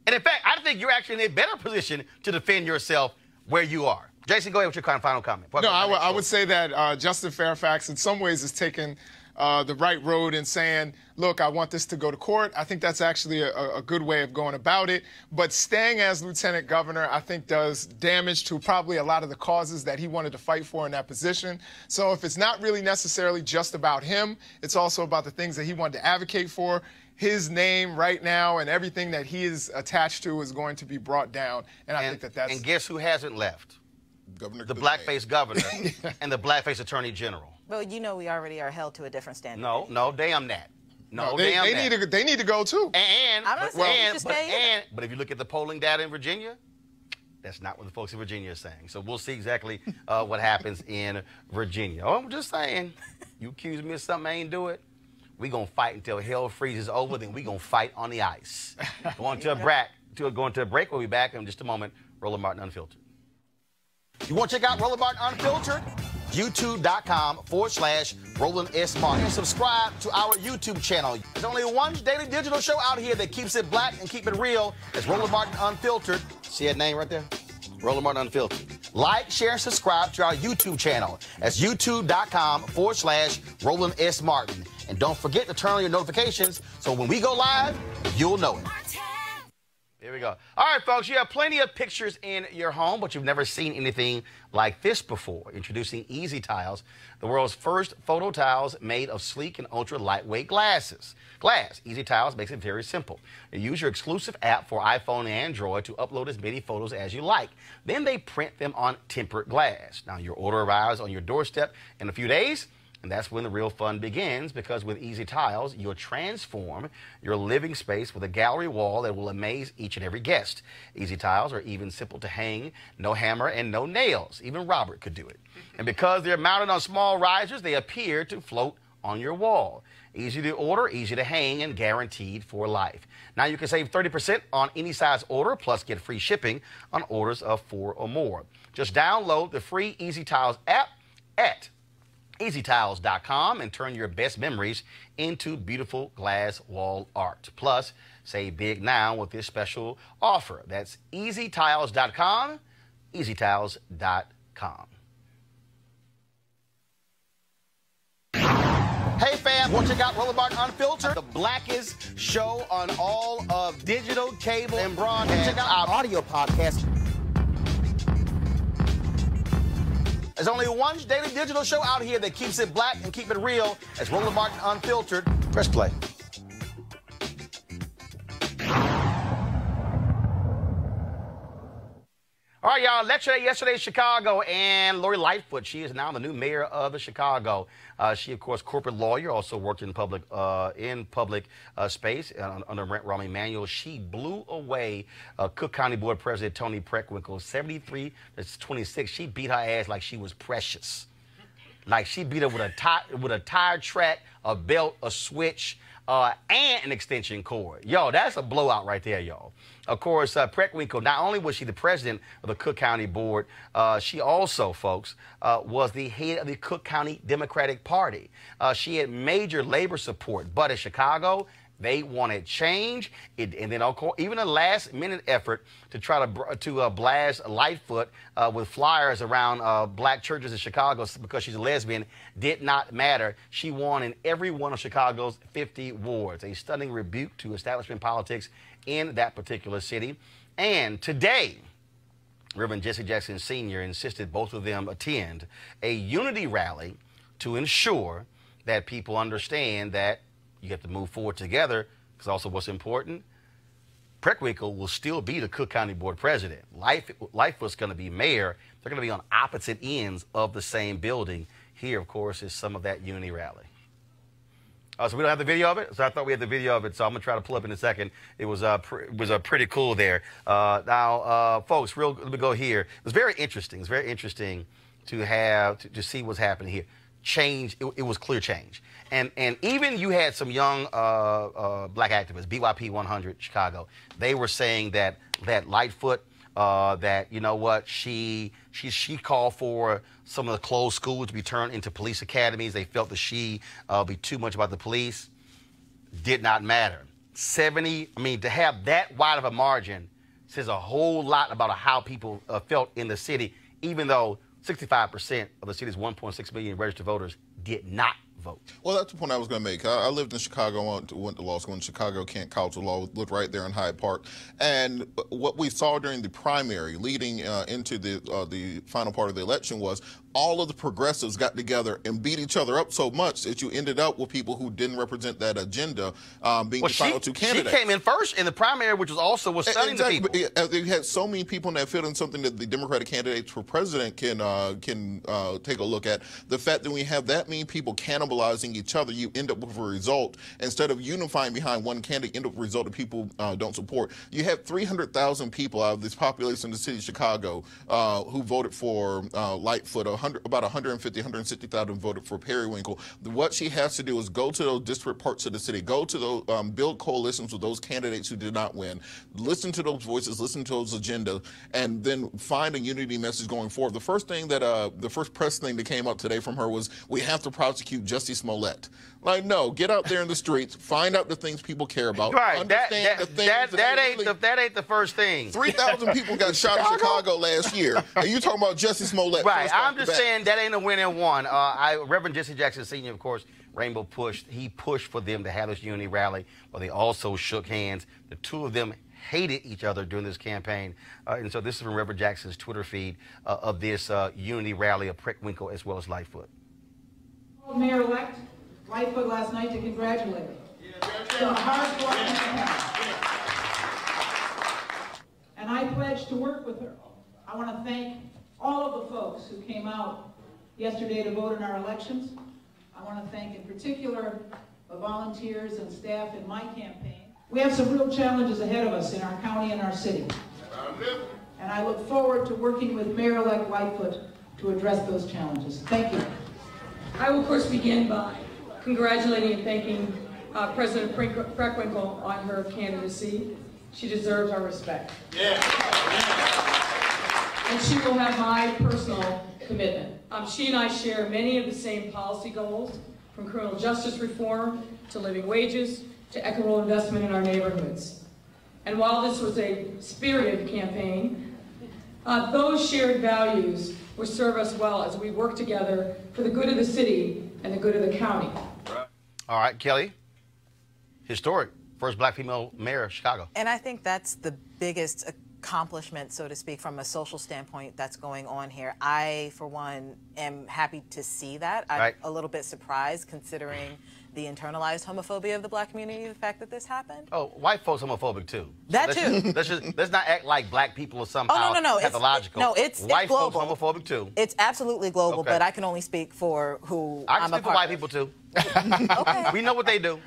[SPEAKER 1] And in fact, I think you're actually in a better position to defend yourself where you are. Jason, go ahead with your final comment.
[SPEAKER 8] No, I would say that Justin Fairfax in some ways is taking the right road and saying, look, I want this to go to court. I think that's actually a good way of going about it. But staying as lieutenant governor, I think, does damage to probably a lot of the causes that he wanted to fight for in that position. So if it's not really necessarily just about him, it's also about the things that he wanted to advocate for. His name right now and everything that he is attached to is going to be brought down. And I think that's...
[SPEAKER 1] And guess who hasn't left?
[SPEAKER 5] Governor
[SPEAKER 1] the blackface governor and the blackface attorney general.
[SPEAKER 6] Well, you know we already are held to a different standard.
[SPEAKER 1] No, damn that.
[SPEAKER 8] They need to go too.
[SPEAKER 1] But if you look at the polling data in Virginia, that's not what the folks in Virginia are saying. So we'll see exactly what happens in Virginia. Oh, I'm just saying, you accuse me of something I ain't do it. We're going to fight until hell freezes over, then we're going to fight on the ice. Going to a break. We'll be back in just a moment. Roland Martin Unfiltered. You want to check out Roland Martin Unfiltered? YouTube.com/Roland S. Martin. And subscribe to our YouTube channel. There's only one daily digital show out here that keeps it black and keep it real. It's Roland Martin Unfiltered. See that name right there? Roland Martin Unfiltered. Like, share, and subscribe to our YouTube channel. That's youtube.com/Roland S. Martin. And don't forget to turn on your notifications so when we go live, you'll know it. Here we go. All right, folks, you have plenty of pictures in your home, but you've never seen anything like this before. Introducing Easy Tiles, the world's first photo tiles made of sleek and ultra lightweight glass. Easy Tiles makes it very simple. You use your exclusive app for iPhone and Android to upload as many photos as you like. Then they print them on tempered glass. Now, your order arrives on your doorstep in a few days. And that's when the real fun begins, because with Easy Tiles, you'll transform your living space with a gallery wall that will amaze each and every guest. Easy Tiles are even simple to hang, no hammer and no nails. Even Robert could do it. And because they're mounted on small risers, they appear to float on your wall. Easy to order, easy to hang, and guaranteed for life. Now you can save 30% on any size order, plus get free shipping on orders of 4 or more. Just download the free Easy Tiles app at EasyTiles.com and turn your best memories into beautiful glass wall art. Plus, save big now with this special offer. That's EasyTiles.com, EasyTiles.com. Hey fam, want to check out Rollerbark Unfiltered, the blackest show on all of digital, cable, and broadcast. Check out our audio podcast. There's only one daily digital show out here that keeps it black and keep it real. It's Rollerbark Unfiltered. Press play. All right, y'all. Lecture day yesterday in Chicago, and Lori Lightfoot, she is now the new mayor of Chicago. She, of course, corporate lawyer, also worked in public space under Rahm Emanuel. She blew away Cook County Board President Toni Preckwinkle, 73-26. She beat her ass like she was precious. Like she beat her with a tire track, a belt, a switch, and an extension cord. Yo, that's a blowout right there, y'all. Of course, Preckwinkle, not only was she the president of the Cook County Board, she also, folks, was the head of the Cook County Democratic Party. She had major labor support, but in Chicago, they wanted change. And then, of course, even a last-minute effort to try to blast Lightfoot with flyers around black churches in Chicago because she's a lesbian did not matter. She won in every one of Chicago's 50 wards, a stunning rebuke to establishment politics in that particular city. And today, Reverend Jesse Jackson Sr. insisted both of them attend a unity rally to ensure that people understand that you have to move forward together, because also what's important, Preckwinkle will still be the Cook County Board President. Lightfoot's going to be mayor. They're going to be on opposite ends of the same building. Here, of course, is some of that unity rally. So we don't have the video of it, so I thought we had the video of it, so I'm going to try to pull up in a second. It was pretty cool there. Now, folks, let me go here. It was very interesting. It's very interesting to see what's happening here. Change, it was clear change. And even you had some young black activists, BYP 100 Chicago, they were saying that Lightfoot, that, you know what, she called for some of the closed schools to be turned into police academies. They felt that she be too much about the police. Did not matter. To have that wide of a margin says a whole lot about how people felt in the city, even though 65% of the city's 1.6 million registered voters did not vote.
[SPEAKER 5] Well, that's the point I was going to make. I lived in Chicago, went to law school in Chicago, Kent College of Law, lived right there in Hyde Park. And what we saw during the primary leading into the final part of the election was all of the progressives got together and beat each other up so much that you ended up with people who didn't represent that agenda being the final two candidates. She
[SPEAKER 1] came in first in the primary, which was stunning to people.
[SPEAKER 5] You had so many people in that field, and something that the Democratic candidates for president can take a look at. The fact that we have that many people cannibalizing each other, you end up with a result. Instead of unifying behind one candidate, you end up with a result that people don't support. You have 300,000 people out of this population in the city of Chicago who voted for Lightfoot. About 150, 160,000 voted for Periwinkle. What she has to do is go to those disparate parts of the city, go to those, build coalitions with those candidates who did not win, listen to those voices, listen to those agendas, and then find a unity message going forward. The first thing that, the first press thing that came out today from her was, we have to prosecute Jussie Smollett. Like, no, get out there in the streets, find out the things people care about.
[SPEAKER 1] Right,
[SPEAKER 5] understand the things
[SPEAKER 1] that ain't the first thing.
[SPEAKER 5] 3,000 people got shot in Chicago last year, and you talking about Jussie Smollett.
[SPEAKER 1] Right, I'm just saying that ain't a win and one. Reverend Jesse Jackson Sr., of course, He pushed for them to have this unity rally, where they also shook hands. The two of them hated each other during this campaign. And so this is from Reverend Jackson's Twitter feed of this unity rally of Preckwinkle as well as Lightfoot.
[SPEAKER 9] Mayor-elect Lightfoot last night to congratulate her. And I pledge to work with her. I want to thank all of the folks who came out yesterday to vote in our elections. I want to thank in particular the volunteers and staff in my campaign. We have some real challenges ahead of us in our county and our city. And I look forward to working with Mayor-elect Lightfoot to address those challenges. Thank you.
[SPEAKER 10] I will, of course, begin by congratulating and thanking President Preckwinkle on her candidacy. She deserves our respect. Yeah. And she will have my personal commitment. She and I share many of the same policy goals, from criminal justice reform to living wages to equitable investment in our neighborhoods. And while this was a spirited campaign, those shared values will serve us well as we work together for the good of the city and the good of the county.
[SPEAKER 1] All right, Kelly. Historic. First black female mayor of Chicago.
[SPEAKER 6] And I think that's the biggest accomplishment, so to speak, from a social standpoint that's going on here. I, for one, am happy to see that. I'm a little bit surprised considering the internalized homophobia of the black community, the fact that this happened.
[SPEAKER 1] Oh, white folks homophobic too.
[SPEAKER 6] That
[SPEAKER 1] too. Let's not act like black people are somehow pathological.
[SPEAKER 6] It's
[SPEAKER 1] white
[SPEAKER 6] global.
[SPEAKER 1] folks homophobic too.
[SPEAKER 6] It's absolutely global, but I can only speak for who
[SPEAKER 1] I can
[SPEAKER 6] I'm a
[SPEAKER 1] speak for
[SPEAKER 6] part
[SPEAKER 1] white
[SPEAKER 6] of.
[SPEAKER 1] people too.
[SPEAKER 6] Okay.
[SPEAKER 1] We know what they do.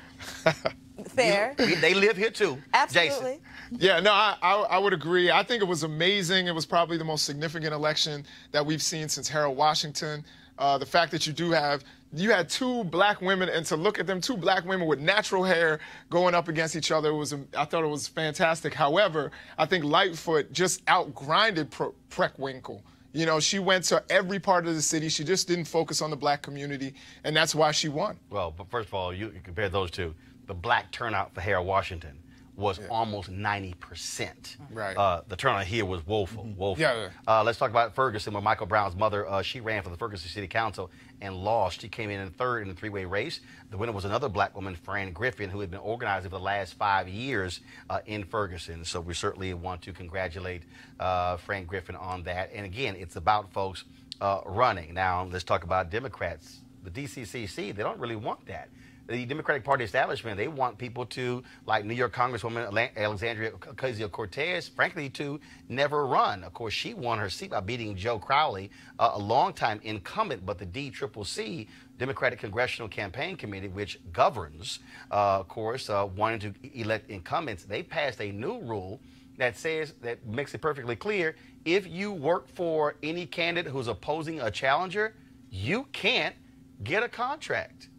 [SPEAKER 6] Fair.
[SPEAKER 1] They live here too.
[SPEAKER 6] Absolutely.
[SPEAKER 1] Jason.
[SPEAKER 8] Yeah, no, I would agree. I think it was amazing. It was probably the most significant election that we've seen since Harold Washington. The fact that you had two black women, and to look at them, two black women with natural hair going up against each other, I thought it was fantastic. However, I think Lightfoot just outgrinded Preckwinkle. You know, she went to every part of the city. She just didn't focus on the black community, and that's why she won.
[SPEAKER 1] Well, but first of all, you compare those two. The black turnout for Harold Washington was almost 90%.
[SPEAKER 8] Right.
[SPEAKER 1] The turnout here was woeful.
[SPEAKER 8] Yeah.
[SPEAKER 1] Let's talk about Ferguson, where Michael Brown's mother, she ran for the Ferguson City Council and lost. She came in third in the three-way race. The winner was another black woman, Fran Griffin, who had been organizing for the last 5 years in Ferguson. So we certainly want to congratulate Fran Griffin on that. And again, it's about folks running. Now, let's talk about Democrats. The DCCC, they don't really want that. The Democratic Party establishment, they want people to, like New York Congresswoman Alexandria Ocasio-Cortez, frankly, to never run. Of course, she won her seat by beating Joe Crowley, a longtime incumbent, but the DCCC, Democratic Congressional Campaign Committee, which governs, of course, wanting to elect incumbents, they passed a new rule that makes it perfectly clear, if you work for any candidate who's opposing a challenger, you can't get a contract.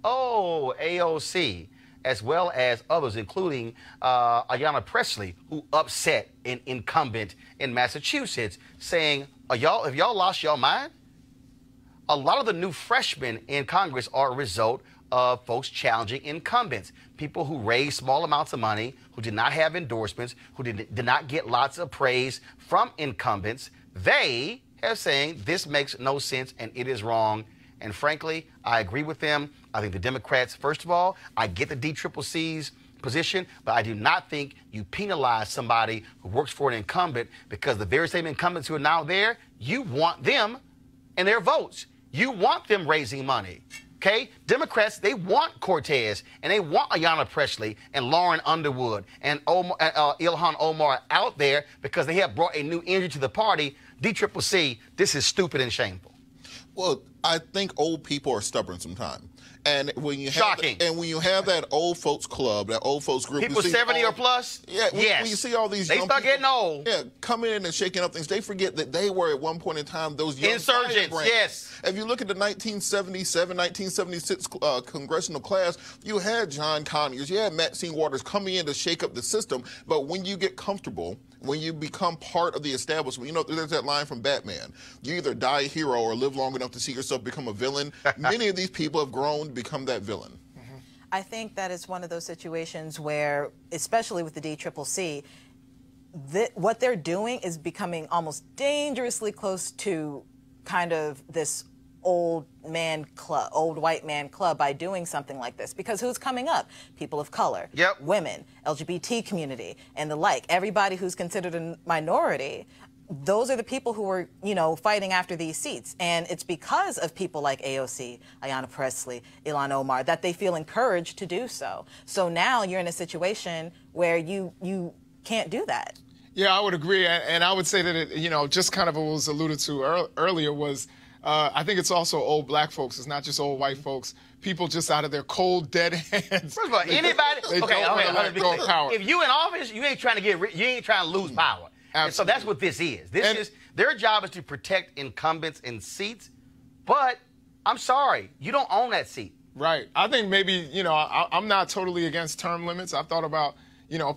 [SPEAKER 1] Oh, AOC, as well as others, including Ayanna Pressley, who upset an incumbent in Massachusetts, saying, if y'all lost your mind? A lot of the new freshmen in Congress are a result of folks challenging incumbents, people who raised small amounts of money, who did not have endorsements, who did not get lots of praise from incumbents. They are saying this makes no sense and it is wrong. And frankly, I agree with them. I think the Democrats, first of all, I get the DCCC's position, but I do not think you penalize somebody who works for an incumbent, because the very same incumbents who are now there, you want them and their votes. You want them raising money. Okay? Democrats, they want Cortez, and they want Ayanna Pressley and Lauren Underwood and Ilhan Omar out there because they have brought a new energy to the party. DCCC, this is stupid and shameful.
[SPEAKER 5] Well, I think old people are stubborn sometimes. And when you have
[SPEAKER 1] Shocking.
[SPEAKER 5] when you have that old folks club, that old folks group,
[SPEAKER 1] people 70 or plus,
[SPEAKER 5] when you see all these
[SPEAKER 1] they
[SPEAKER 5] young
[SPEAKER 1] start
[SPEAKER 5] people,
[SPEAKER 1] getting old.
[SPEAKER 5] Yeah, coming in and shaking up things. They forget that they were at one point in time those young
[SPEAKER 1] insurgents.
[SPEAKER 5] firebrands.
[SPEAKER 1] Yes.
[SPEAKER 5] If you look at the 1977, 1976 congressional class, you had John Conyers, you had Maxine Waters coming in to shake up the system. But when you get comfortable, when you become part of the establishment, you know, there's that line from Batman. You either die a hero or live long enough to see yourself become a villain. Many of these people have grown to become that villain.
[SPEAKER 6] I think that is one of those situations where, especially with the DCCC, what they're doing is becoming almost dangerously close to kind of this old white man club by doing something like this, because who's coming up? People of color, women, LGBT community, and the like. Everybody who's considered a minority. Those are the people who are, fighting after these seats. And it's because of people like AOC, Ayanna Pressley, Ilhan Omar, that they feel encouraged to do so. So now you're in a situation where you can't do that.
[SPEAKER 8] Yeah, I would agree. And I would say that it, just kind of what was alluded to earlier was, I think it's also old black folks. It's not just old white folks. People just out of their cold, dead hands.
[SPEAKER 1] First of all, anybody,
[SPEAKER 8] power.
[SPEAKER 1] If you in office, you ain't trying to lose power. And so that's what this is. Their job is to protect incumbents in seats, but I'm sorry, you don't own that seat.
[SPEAKER 8] Right. I think maybe, I'm not totally against term limits. I've thought about,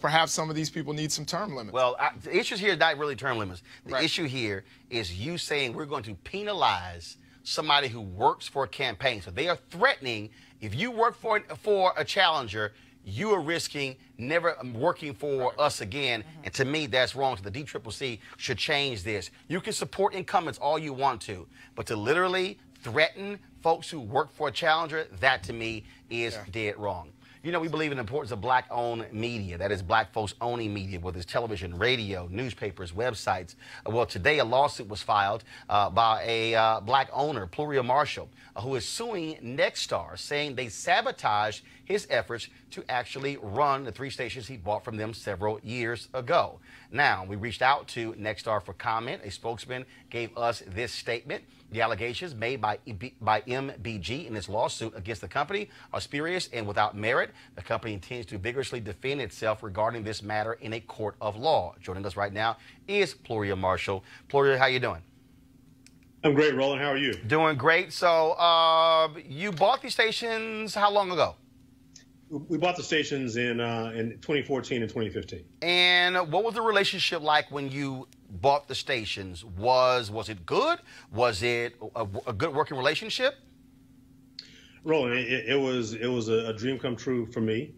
[SPEAKER 8] perhaps some of these people need some term limits.
[SPEAKER 1] Well, the issue here is not really term limits. The issue here is you saying we're going to penalize somebody who works for a campaign. So they are threatening, if you work for a challenger, you are risking never working for us again. And to me, that's wrong. So the DCCC should change this. You can support incumbents all you want to, but to literally threaten folks who work for a challenger, that to me is dead wrong. We believe in the importance of black-owned media. That is, black folks owning media, whether it's television, radio, newspapers, websites. Well, today a lawsuit was filed by a black owner, Pluria Marshall, who is suing Nexstar, saying they sabotaged his efforts to actually run the 3 stations he bought from them several years ago. Now, we reached out to Nexstar for comment. A spokesman gave us this statement. The allegations made by MBG in this lawsuit against the company are spurious and without merit. The company intends to vigorously defend itself regarding this matter in a court of law. Joining us right now is Pluria Marshall. Pluria, how you doing?
[SPEAKER 11] I'm great, Roland. How are you?
[SPEAKER 1] Doing great. So you bought these stations how long ago?
[SPEAKER 11] We bought the stations in 2014 and 2015. And
[SPEAKER 1] what was the relationship like when you bought the stations? Was it good? Was it a good working relationship?
[SPEAKER 11] Roland, it was a dream come true for me.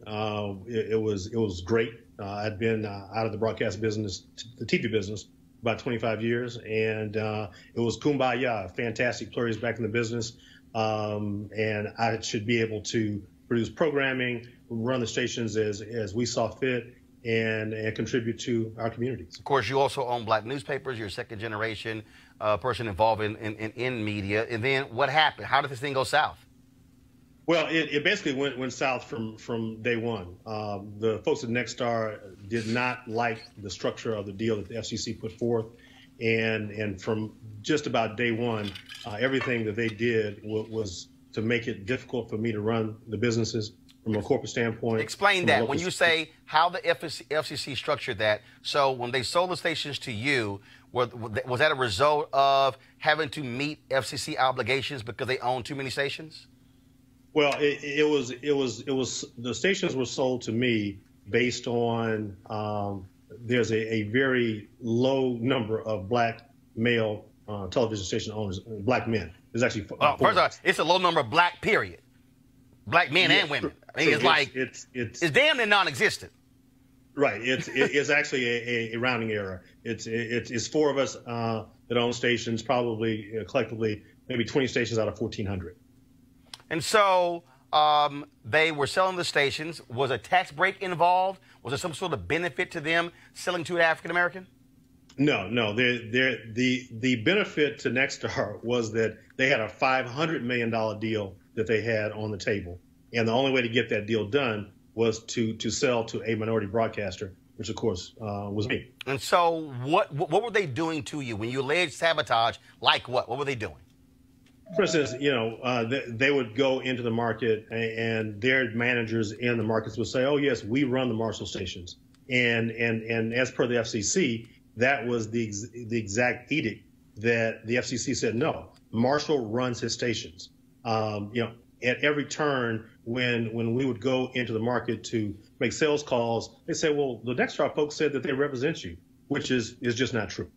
[SPEAKER 11] It was great. I'd been out of the broadcast business, the TV business, about 25 years, and it was kumbaya. Fantastic. Pluria's back in the business, and I should be able to produce programming, run the stations as we saw fit, and contribute to our communities. Of
[SPEAKER 1] course, you also own black newspapers. You're a second-generation person involved in media. And then what happened? How did this thing go south?
[SPEAKER 11] Well, it basically went south from day one. The folks at Nexstar did not like the structure of the deal that the FCC put forth. And from just about day one, everything that they did was to make it difficult for me to run the businesses from a corporate standpoint.
[SPEAKER 1] Explain that. When you say how the FCC structured that, so when they sold the stations to you, was that a result of having to meet FCC obligations because they own too many stations?
[SPEAKER 11] Well, it was the stations were sold to me based on there's a very low number of black male television station owners, black men. There's actually
[SPEAKER 1] first of all, it's a low number of black, period. Black men and women. I mean, it's damn near non-existent.
[SPEAKER 11] Right. It's actually a rounding error. It's 4 of us that own stations, probably collectively maybe 20 stations out of 1,400.
[SPEAKER 1] And so they were selling the stations. Was a tax break involved? Was there some sort of benefit to them selling to an African American?
[SPEAKER 11] No. The benefit to Nexstar was that they had a $500 million deal that they had on the table, and the only way to get that deal done was to sell to a minority broadcaster, which of course was me.
[SPEAKER 1] And so, what were they doing to you when you alleged sabotage? Like what? What were they doing?
[SPEAKER 11] For instance, they would go into the market, and their managers in the markets would say, "Oh yes, we run the Marshall stations," and as per the FCC, that was the exact edict that the FCC said no. Marshall runs his stations. At every turn, when we would go into the market to make sales calls, they say, "Well, the Nexstar folks said that they represent you," which is just not true.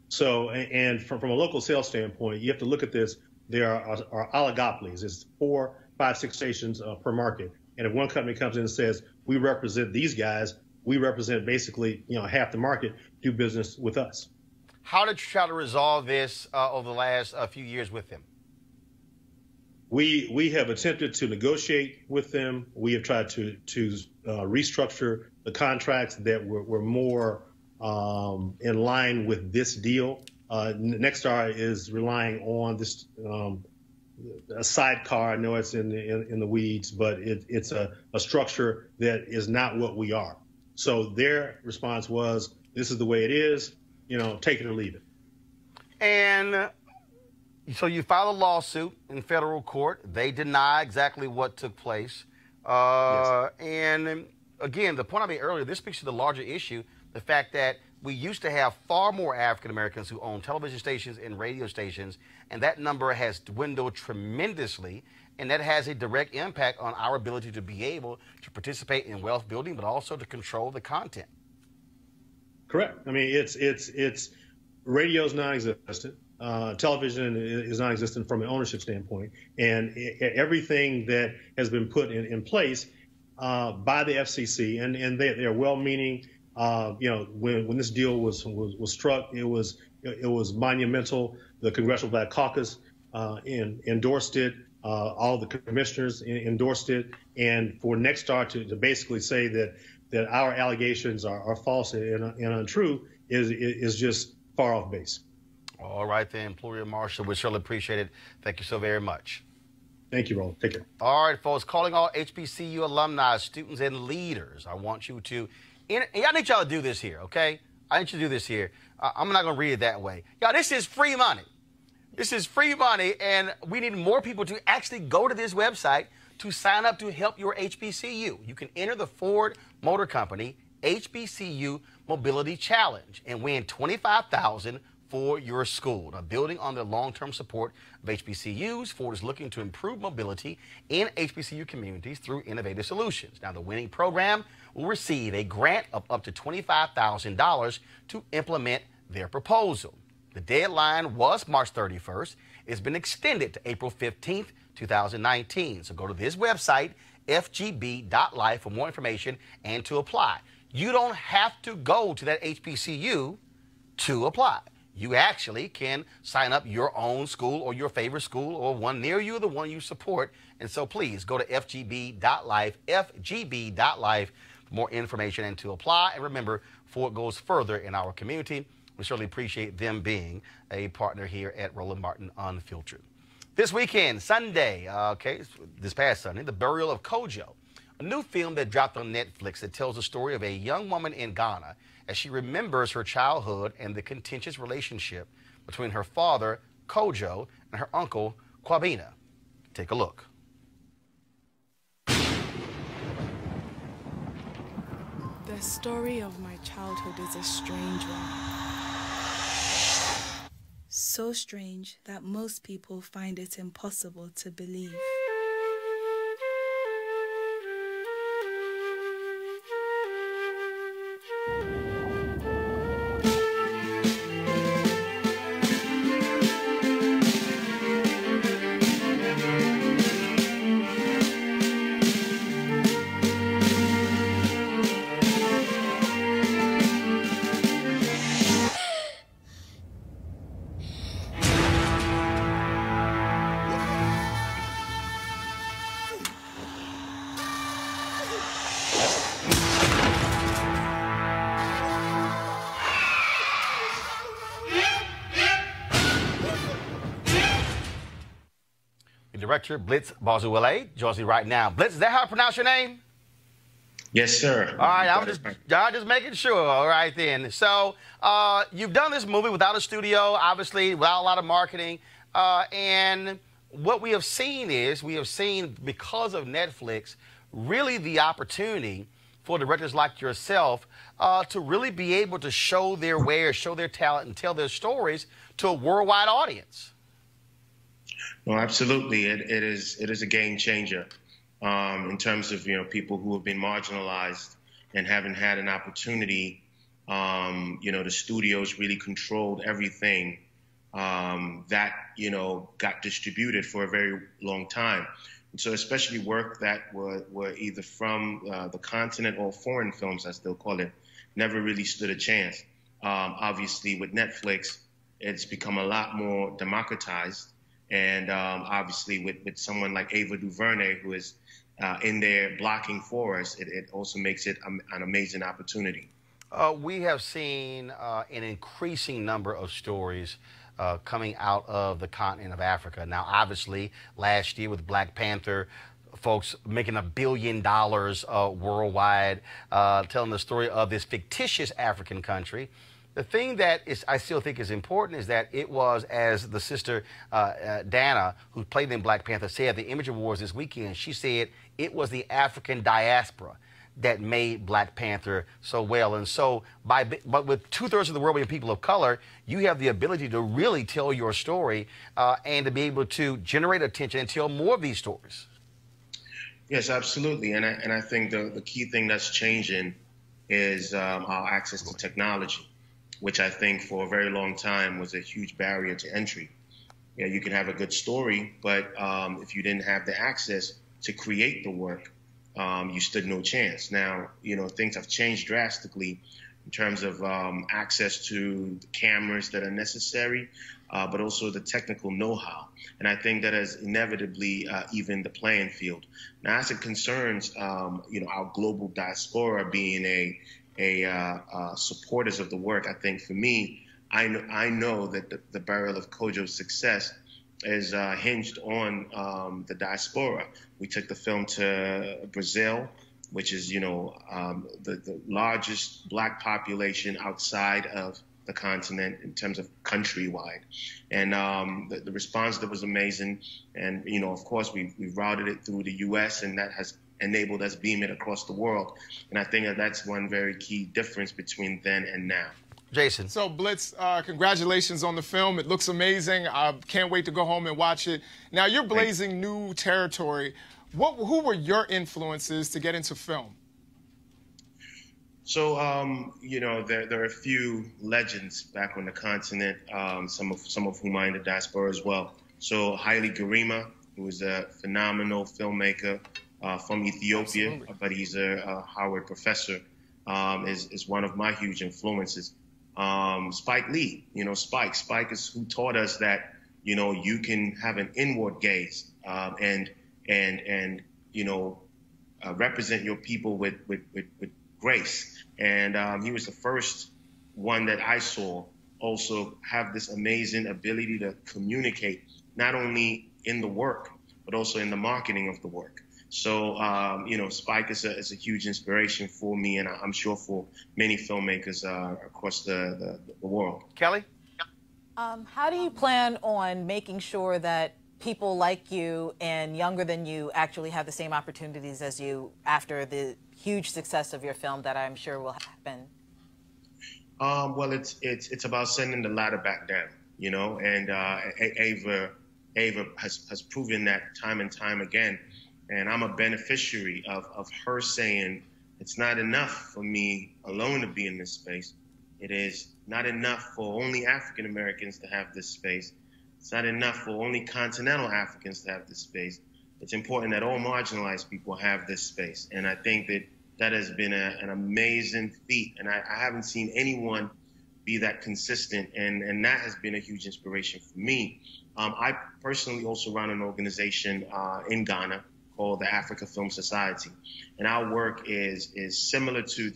[SPEAKER 11] So, and from a local sales standpoint, you have to look at this. There are oligopolies. It's 4, 5, 6 stations per market. And if one company comes in and says, "We represent these guys," we represent basically half the market, do business with us.
[SPEAKER 1] How did you try to resolve this over the last few years with them?
[SPEAKER 11] we have attempted to negotiate with them. We have tried to restructure the contracts that were more in line with this deal. Nexstar is relying on this a sidecar. I know it's in the weeds, but it's a structure that is not what we are. So their response was, "This is the way it is. You know, take it or leave it."
[SPEAKER 1] And so you filed a lawsuit in federal court. They deny exactly what took place.
[SPEAKER 11] Yes.
[SPEAKER 1] And again, the point I made earlier, this speaks to the larger issue, the fact that we used to have far more African Americans who own television stations and radio stations, and that number has dwindled tremendously, and that has a direct impact on our ability to be able to participate in wealth building, but also to control the content.
[SPEAKER 11] Correct. I mean, it's radio's non-existent. Television is non-existent from an ownership standpoint, and everything that has been put in place by the FCC, and they're well-meaning. You know, when this deal was struck, it was monumental. The Congressional Black Caucus endorsed it. All the commissioners endorsed it, and for Nexstar to basically say that our allegations are false and untrue is just far off base.
[SPEAKER 1] All right, then, Employer Marshall, we surely appreciate it. Thank you so very much.
[SPEAKER 11] Thank you, Roland. Take care. All
[SPEAKER 1] right, folks, calling all HBCU alumni, students, and leaders. I want you to, and I need y'all to do this here, okay? I need you to do this here. I'm not going to read it that way. Y'all, this is free money. This is free money, and we need more people to actually go to this website to sign up to help your HBCU. You can enter the Ford Motor Company HBCU Mobility Challenge and win $25,000 for your school. Now, building on the long-term support of HBCUs, Ford is looking to improve mobility in HBCU communities through innovative solutions. Now, the winning program will receive a grant of up to $25,000 to implement their proposal. The deadline was March 31st. It's been extended to April 15th, 2019. So go to this website, fgb.life, for more information and to apply. You don't have to go to that HBCU to apply. You actually can sign up your own school or your favorite school or one near you, the one you support. And so please go to fgb.life, fgb.life for more information and to apply. And remember, Ford goes further in our community. We certainly appreciate them being a partner here at Roland Martin Unfiltered. This weekend, Sunday, this past Sunday, The Burial of Kojo, a new film that dropped on Netflix that tells the story of a young woman in Ghana as she remembers her childhood and the contentious relationship between her father, Kojo, and her uncle, Kwabena. Take a look.
[SPEAKER 12] The story of my childhood is a strange one. So strange that most people find it impossible to believe.
[SPEAKER 1] Director Blitz Bazuwele joins me right now. Blitz, is that how I pronounce your name?
[SPEAKER 13] Yes, sir.
[SPEAKER 1] All right, I'm just making sure. All right, then. So you've done this movie without a studio, obviously, without a lot of marketing. And what we have seen is, because of Netflix, really the opportunity for directors like yourself to really be able to show their wares, show their talent, and tell their stories to a worldwide audience.
[SPEAKER 13] Well, absolutely. It is a game changer in terms of, people who have been marginalized and haven't had an opportunity. The studios really controlled everything that, got distributed for a very long time. And so especially work that were either from the continent or foreign films, I still call it, never really stood a chance. Obviously, with Netflix, it's become a lot more democratized. And obviously with someone like Ava DuVernay, who is in there blocking for us, it also makes it an amazing opportunity.
[SPEAKER 1] We have seen an increasing number of stories coming out of the continent of Africa. Now, obviously, last year with Black Panther, folks making $1 billion worldwide, telling the story of this fictitious African country. The thing that I still think is important is that it was, as the sister Dana, who played in Black Panther, said at the Image Awards this weekend, she said it was the African diaspora that made Black Panther so well. And so, but with 2/3 of the world being people of color, you have the ability to really tell your story and to be able to generate attention and tell more of these stories.
[SPEAKER 13] Yes, absolutely. And I think the key thing that's changing is our access to technology, which I think for a very long time was a huge barrier to entry. You know, you can have a good story, but if you didn't have the access to create the work, you stood no chance. Now, you know, things have changed drastically in terms of access to the cameras that are necessary, but also the technical know-how. And I think that has inevitably evened the playing field. Now, as it concerns, you know, our global diaspora being supporters of the work, I think for me, I know that the barrel of Kojo's success is hinged on the diaspora. We took the film to Brazil, which is, you know, the largest Black population outside of the continent in terms of countrywide. And the response that was amazing. And, you know, of course, we routed it through the U.S., and that has enabled us beam it across the world. And I think that's one very key difference between then and now.
[SPEAKER 1] Jason.
[SPEAKER 8] So, Blitz, congratulations on the film. It looks amazing. I can't wait to go home and watch it. Now, you're blazing new territory. Who were your influences to get into film?
[SPEAKER 13] So, you know, there are a few legends back on the continent, some of whom are in the diaspora as well. So, Haile Gerima, who is a phenomenal filmmaker from Ethiopia, Absolutely. But he's a Howard professor, is one of my huge influences. Spike Lee, you know, Spike is who taught us that, you know, you can have an inward gaze and you know, represent your people with grace. And he was the first one that I saw also have this amazing ability to communicate, not only in the work, but also in the marketing of the work. So, you know, Spike is a huge inspiration for me, and I'm sure for many filmmakers across the world.
[SPEAKER 1] Kelly?
[SPEAKER 6] How do you plan on making sure that people like you and younger than you actually have the same opportunities as you after the huge success of your film that I'm sure will happen?
[SPEAKER 13] Well, it's about sending the ladder back down, you know, and Ava has proven that time and time again. And I'm a beneficiary of her saying, it's not enough for me alone to be in this space. It is not enough for only African Americans to have this space. It's not enough for only continental Africans to have this space. It's important that all marginalized people have this space. And I think that has been an amazing feat. And I haven't seen anyone be that consistent. And that has been a huge inspiration for me. I personally also run an organization in Ghana called the Africa Film Society. And our work is similar to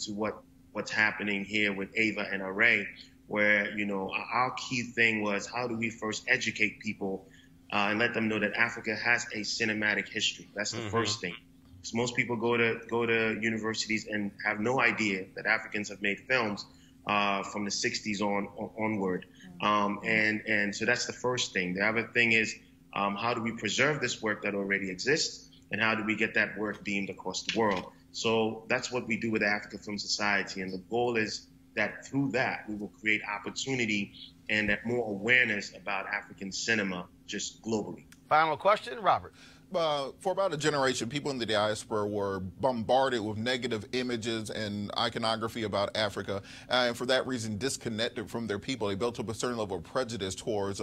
[SPEAKER 13] what's happening here with Ava and Array, where, you know, our key thing was how do we first educate people and let them know that Africa has a cinematic history. That's the first thing. Because most people go to universities and have no idea that Africans have made films from the 60s onward. And so that's the first thing. The other thing is how do we preserve this work that already exists? And how do we get that work beamed across the world? So that's what we do with the Africa Film Society. And the goal is that through that, we will create opportunity and that more awareness about African cinema just globally.
[SPEAKER 1] Final question, Robert.
[SPEAKER 5] for about a generation, people in the diaspora were bombarded with negative images and iconography about Africa, and for that reason disconnected from their people. They built up a certain level of prejudice towards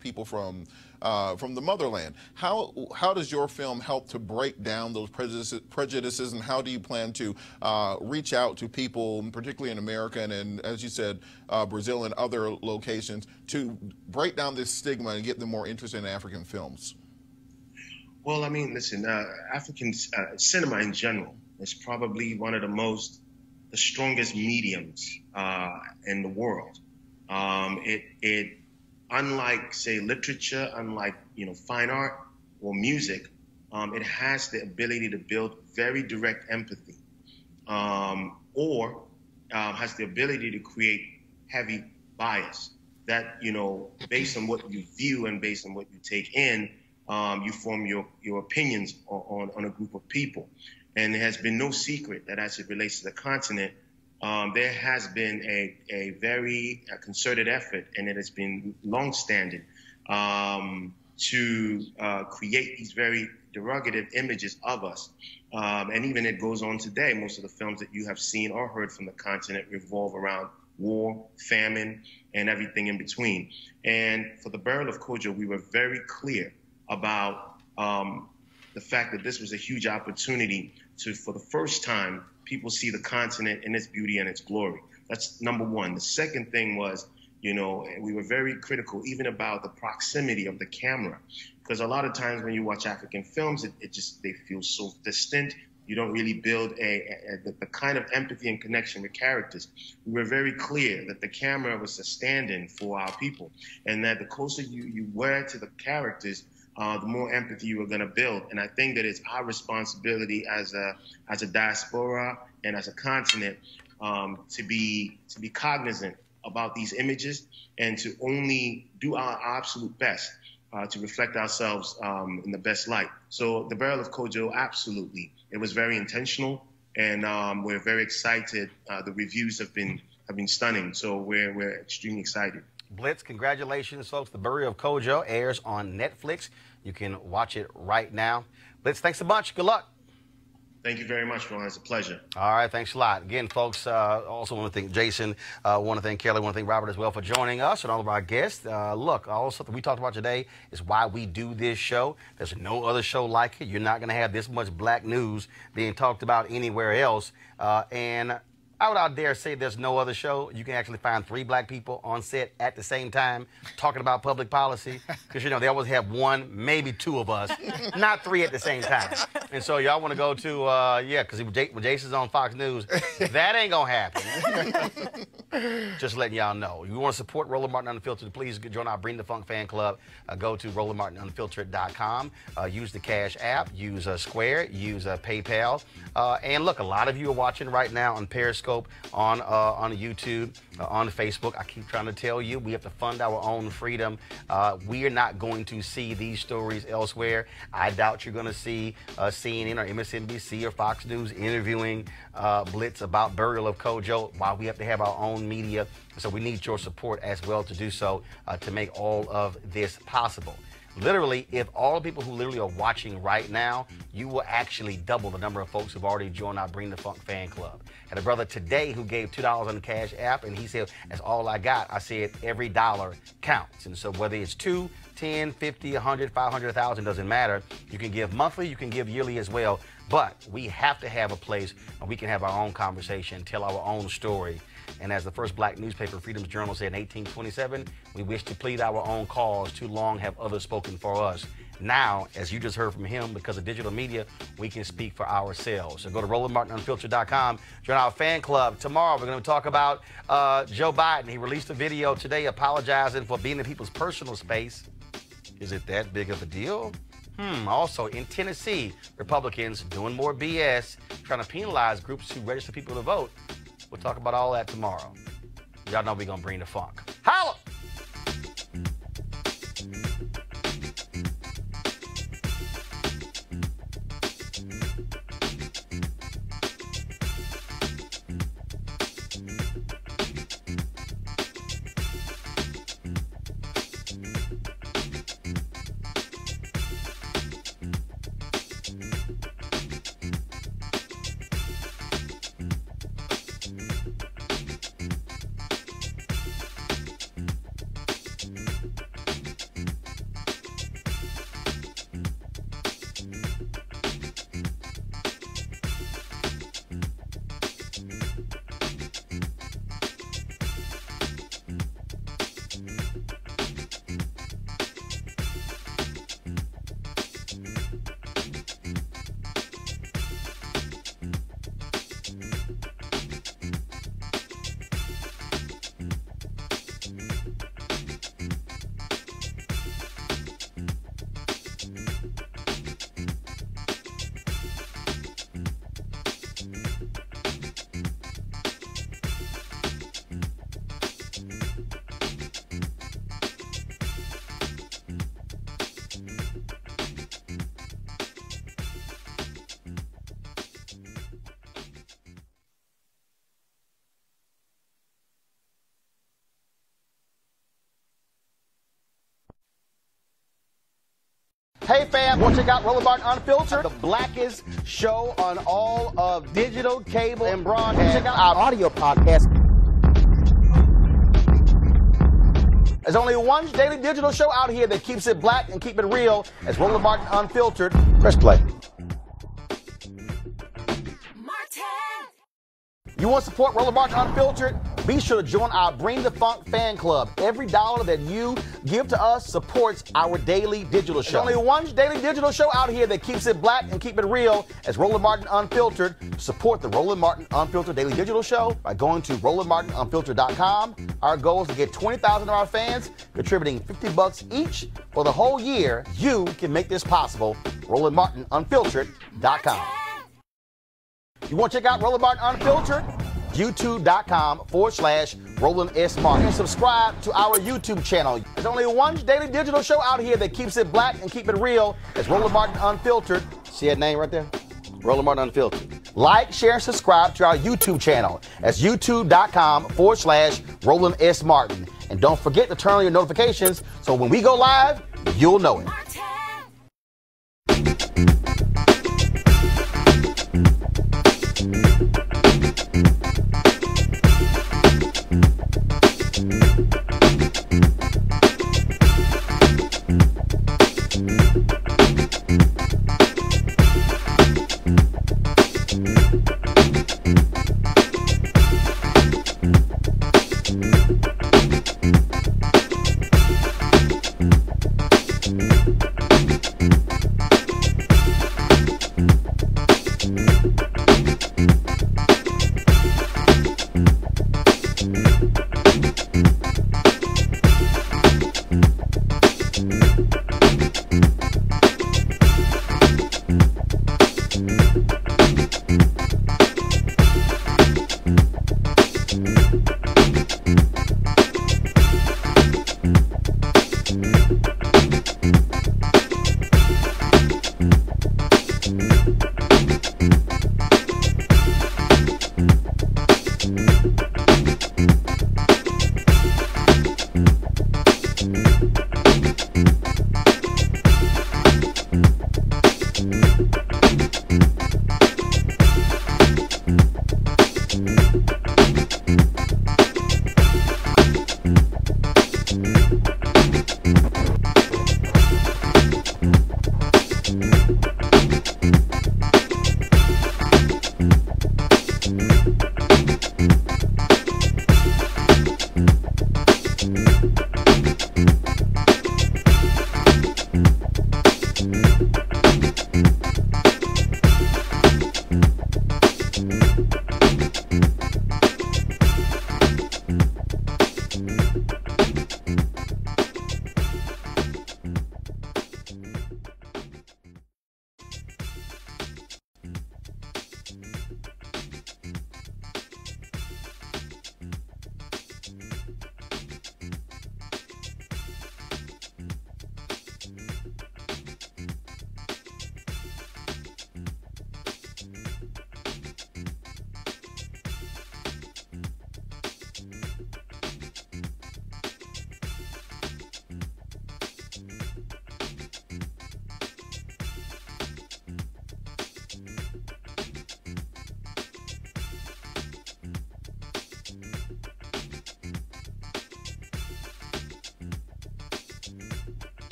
[SPEAKER 5] people from the motherland. How does your film help to break down those prejudices, and how do you plan to reach out to people, particularly in America and as you said, Brazil and other locations, to break down this stigma and get them more interested in African films?
[SPEAKER 13] Well, I mean, listen, African cinema in general is probably one of the strongest mediums in the world. It unlike, say, literature, unlike, fine art or music, it has the ability to build very direct empathy, or has the ability to create heavy bias that, based on what you view and based on what you take in, you form your opinions on a group of people. And there has been no secret that as it relates to the continent, there has been a very concerted effort, and it has been long-standing, to create these very derogative images of us. And even it goes on today. Most of the films that you have seen or heard from the continent revolve around war, famine, and everything in between. And for the Burial of Kojo, we were very clear about the fact that this was a huge opportunity to, for the first time, people see the continent in its beauty and its glory. That's number one. The second thing was, we were very critical even about the proximity of the camera, because a lot of times when you watch African films, they feel so distant. You don't really build the kind of empathy and connection with characters. We were very clear that the camera was a stand-in for our people, and that the closer you were to the characters, the more empathy you were going to build. And I think that it's our responsibility as a diaspora and as a continent to be cognizant about these images and to only do our absolute best to reflect ourselves in the best light. So the Burial of Kojo, absolutely. It was very intentional, and we're very excited. The reviews have been stunning, so we're extremely excited.
[SPEAKER 1] Blitz, congratulations, folks. The Burial of Kojo airs on Netflix. You can watch it right now. Blitz, thanks a bunch. Good luck.
[SPEAKER 13] Thank you very much, Ron. It's a pleasure.
[SPEAKER 1] All right, thanks a lot. Again, folks, also want to thank Jason, want to thank Kelly, want to thank Robert as well for joining us and all of our guests. Look, all something we talked about today is why we do this show. There's no other show like it. You're not going to have this much black news being talked about anywhere else. And I would out dare say there's no other show. You can actually find 3 black people on set at the same time talking about public policy, because, they always have 1, maybe 2 of us, not 3 at the same time. And so y'all want to go to, because when Jason's on Fox News, that ain't going to happen. Just letting y'all know. You want to support Roland Martin Unfiltered, please join our Bring the Funk fan club. Go to RolandMartinUnfiltered.com. Use the Cash app, use Square, use PayPal. And look, a lot of you are watching right now on Periscope, on YouTube, on Facebook. I keep trying to tell you, we have to fund our own freedom. We are not going to see these stories elsewhere. I doubt you're going to see CNN or MSNBC or Fox News interviewing Blitz about Burial of Kojo, while we have to have our own media. So we need your support as well to do so, to make all of this possible. Literally, if all the people who literally are watching right now, you will actually double the number of folks who've already joined our Bring the Funk fan club. Had a brother today who gave $2 on the Cash app, and he said, that's all I got. I said, every dollar counts. And so whether it's 2, 10, 50, 100, 500, 1,000, doesn't matter. You can give monthly, you can give yearly as well. But we have to have a place where we can have our own conversation, tell our own story. And as the first black newspaper, Freedom's Journal, said in 1827, we wish to plead our own cause. Too long have others spoken for us. Now, as you just heard from him, because of digital media, we can speak for ourselves. So go to RolandMartinUnfiltered.com, join our fan club. Tomorrow, we're going to talk about Joe Biden. He released a video today apologizing for being in people's personal space. Is it that big of a deal? Also, in Tennessee, Republicans doing more BS, trying to penalize groups who register people to vote. We'll talk about all that tomorrow. Y'all know we're going to bring the funk. Holla! Hey fam, want to check out Roland Martin Unfiltered, the blackest show on all of digital, cable, and broadcast. Check out our audio podcast. There's only one daily digital show out here that keeps it black and keep it real. It's Roland Martin Unfiltered. Press play. You want to support Roland Martin Unfiltered? Be sure to join our Bring the Funk fan club. Every dollar that you give to us supports our daily digital show. There's only one daily digital show out here that keeps it black and keep it real. It's Roland Martin Unfiltered. Support the Roland Martin Unfiltered daily digital show by going to RolandMartinUnfiltered.com. Our goal is to get 20,000 of our fans contributing $50 each for the whole year. You can make this possible. RolandMartinUnfiltered.com. You want to check out Roland Martin Unfiltered? YouTube.com/Roland S. Martin. And subscribe to our YouTube channel. There's only one daily digital show out here that keeps it black and keep it real. It's Roland Martin Unfiltered. See that name right there? Roland Martin Unfiltered. Like, share, and subscribe to our YouTube channel. That's YouTube.com/Roland S. Martin. And don't forget to turn on your notifications so when we go live, you'll know it.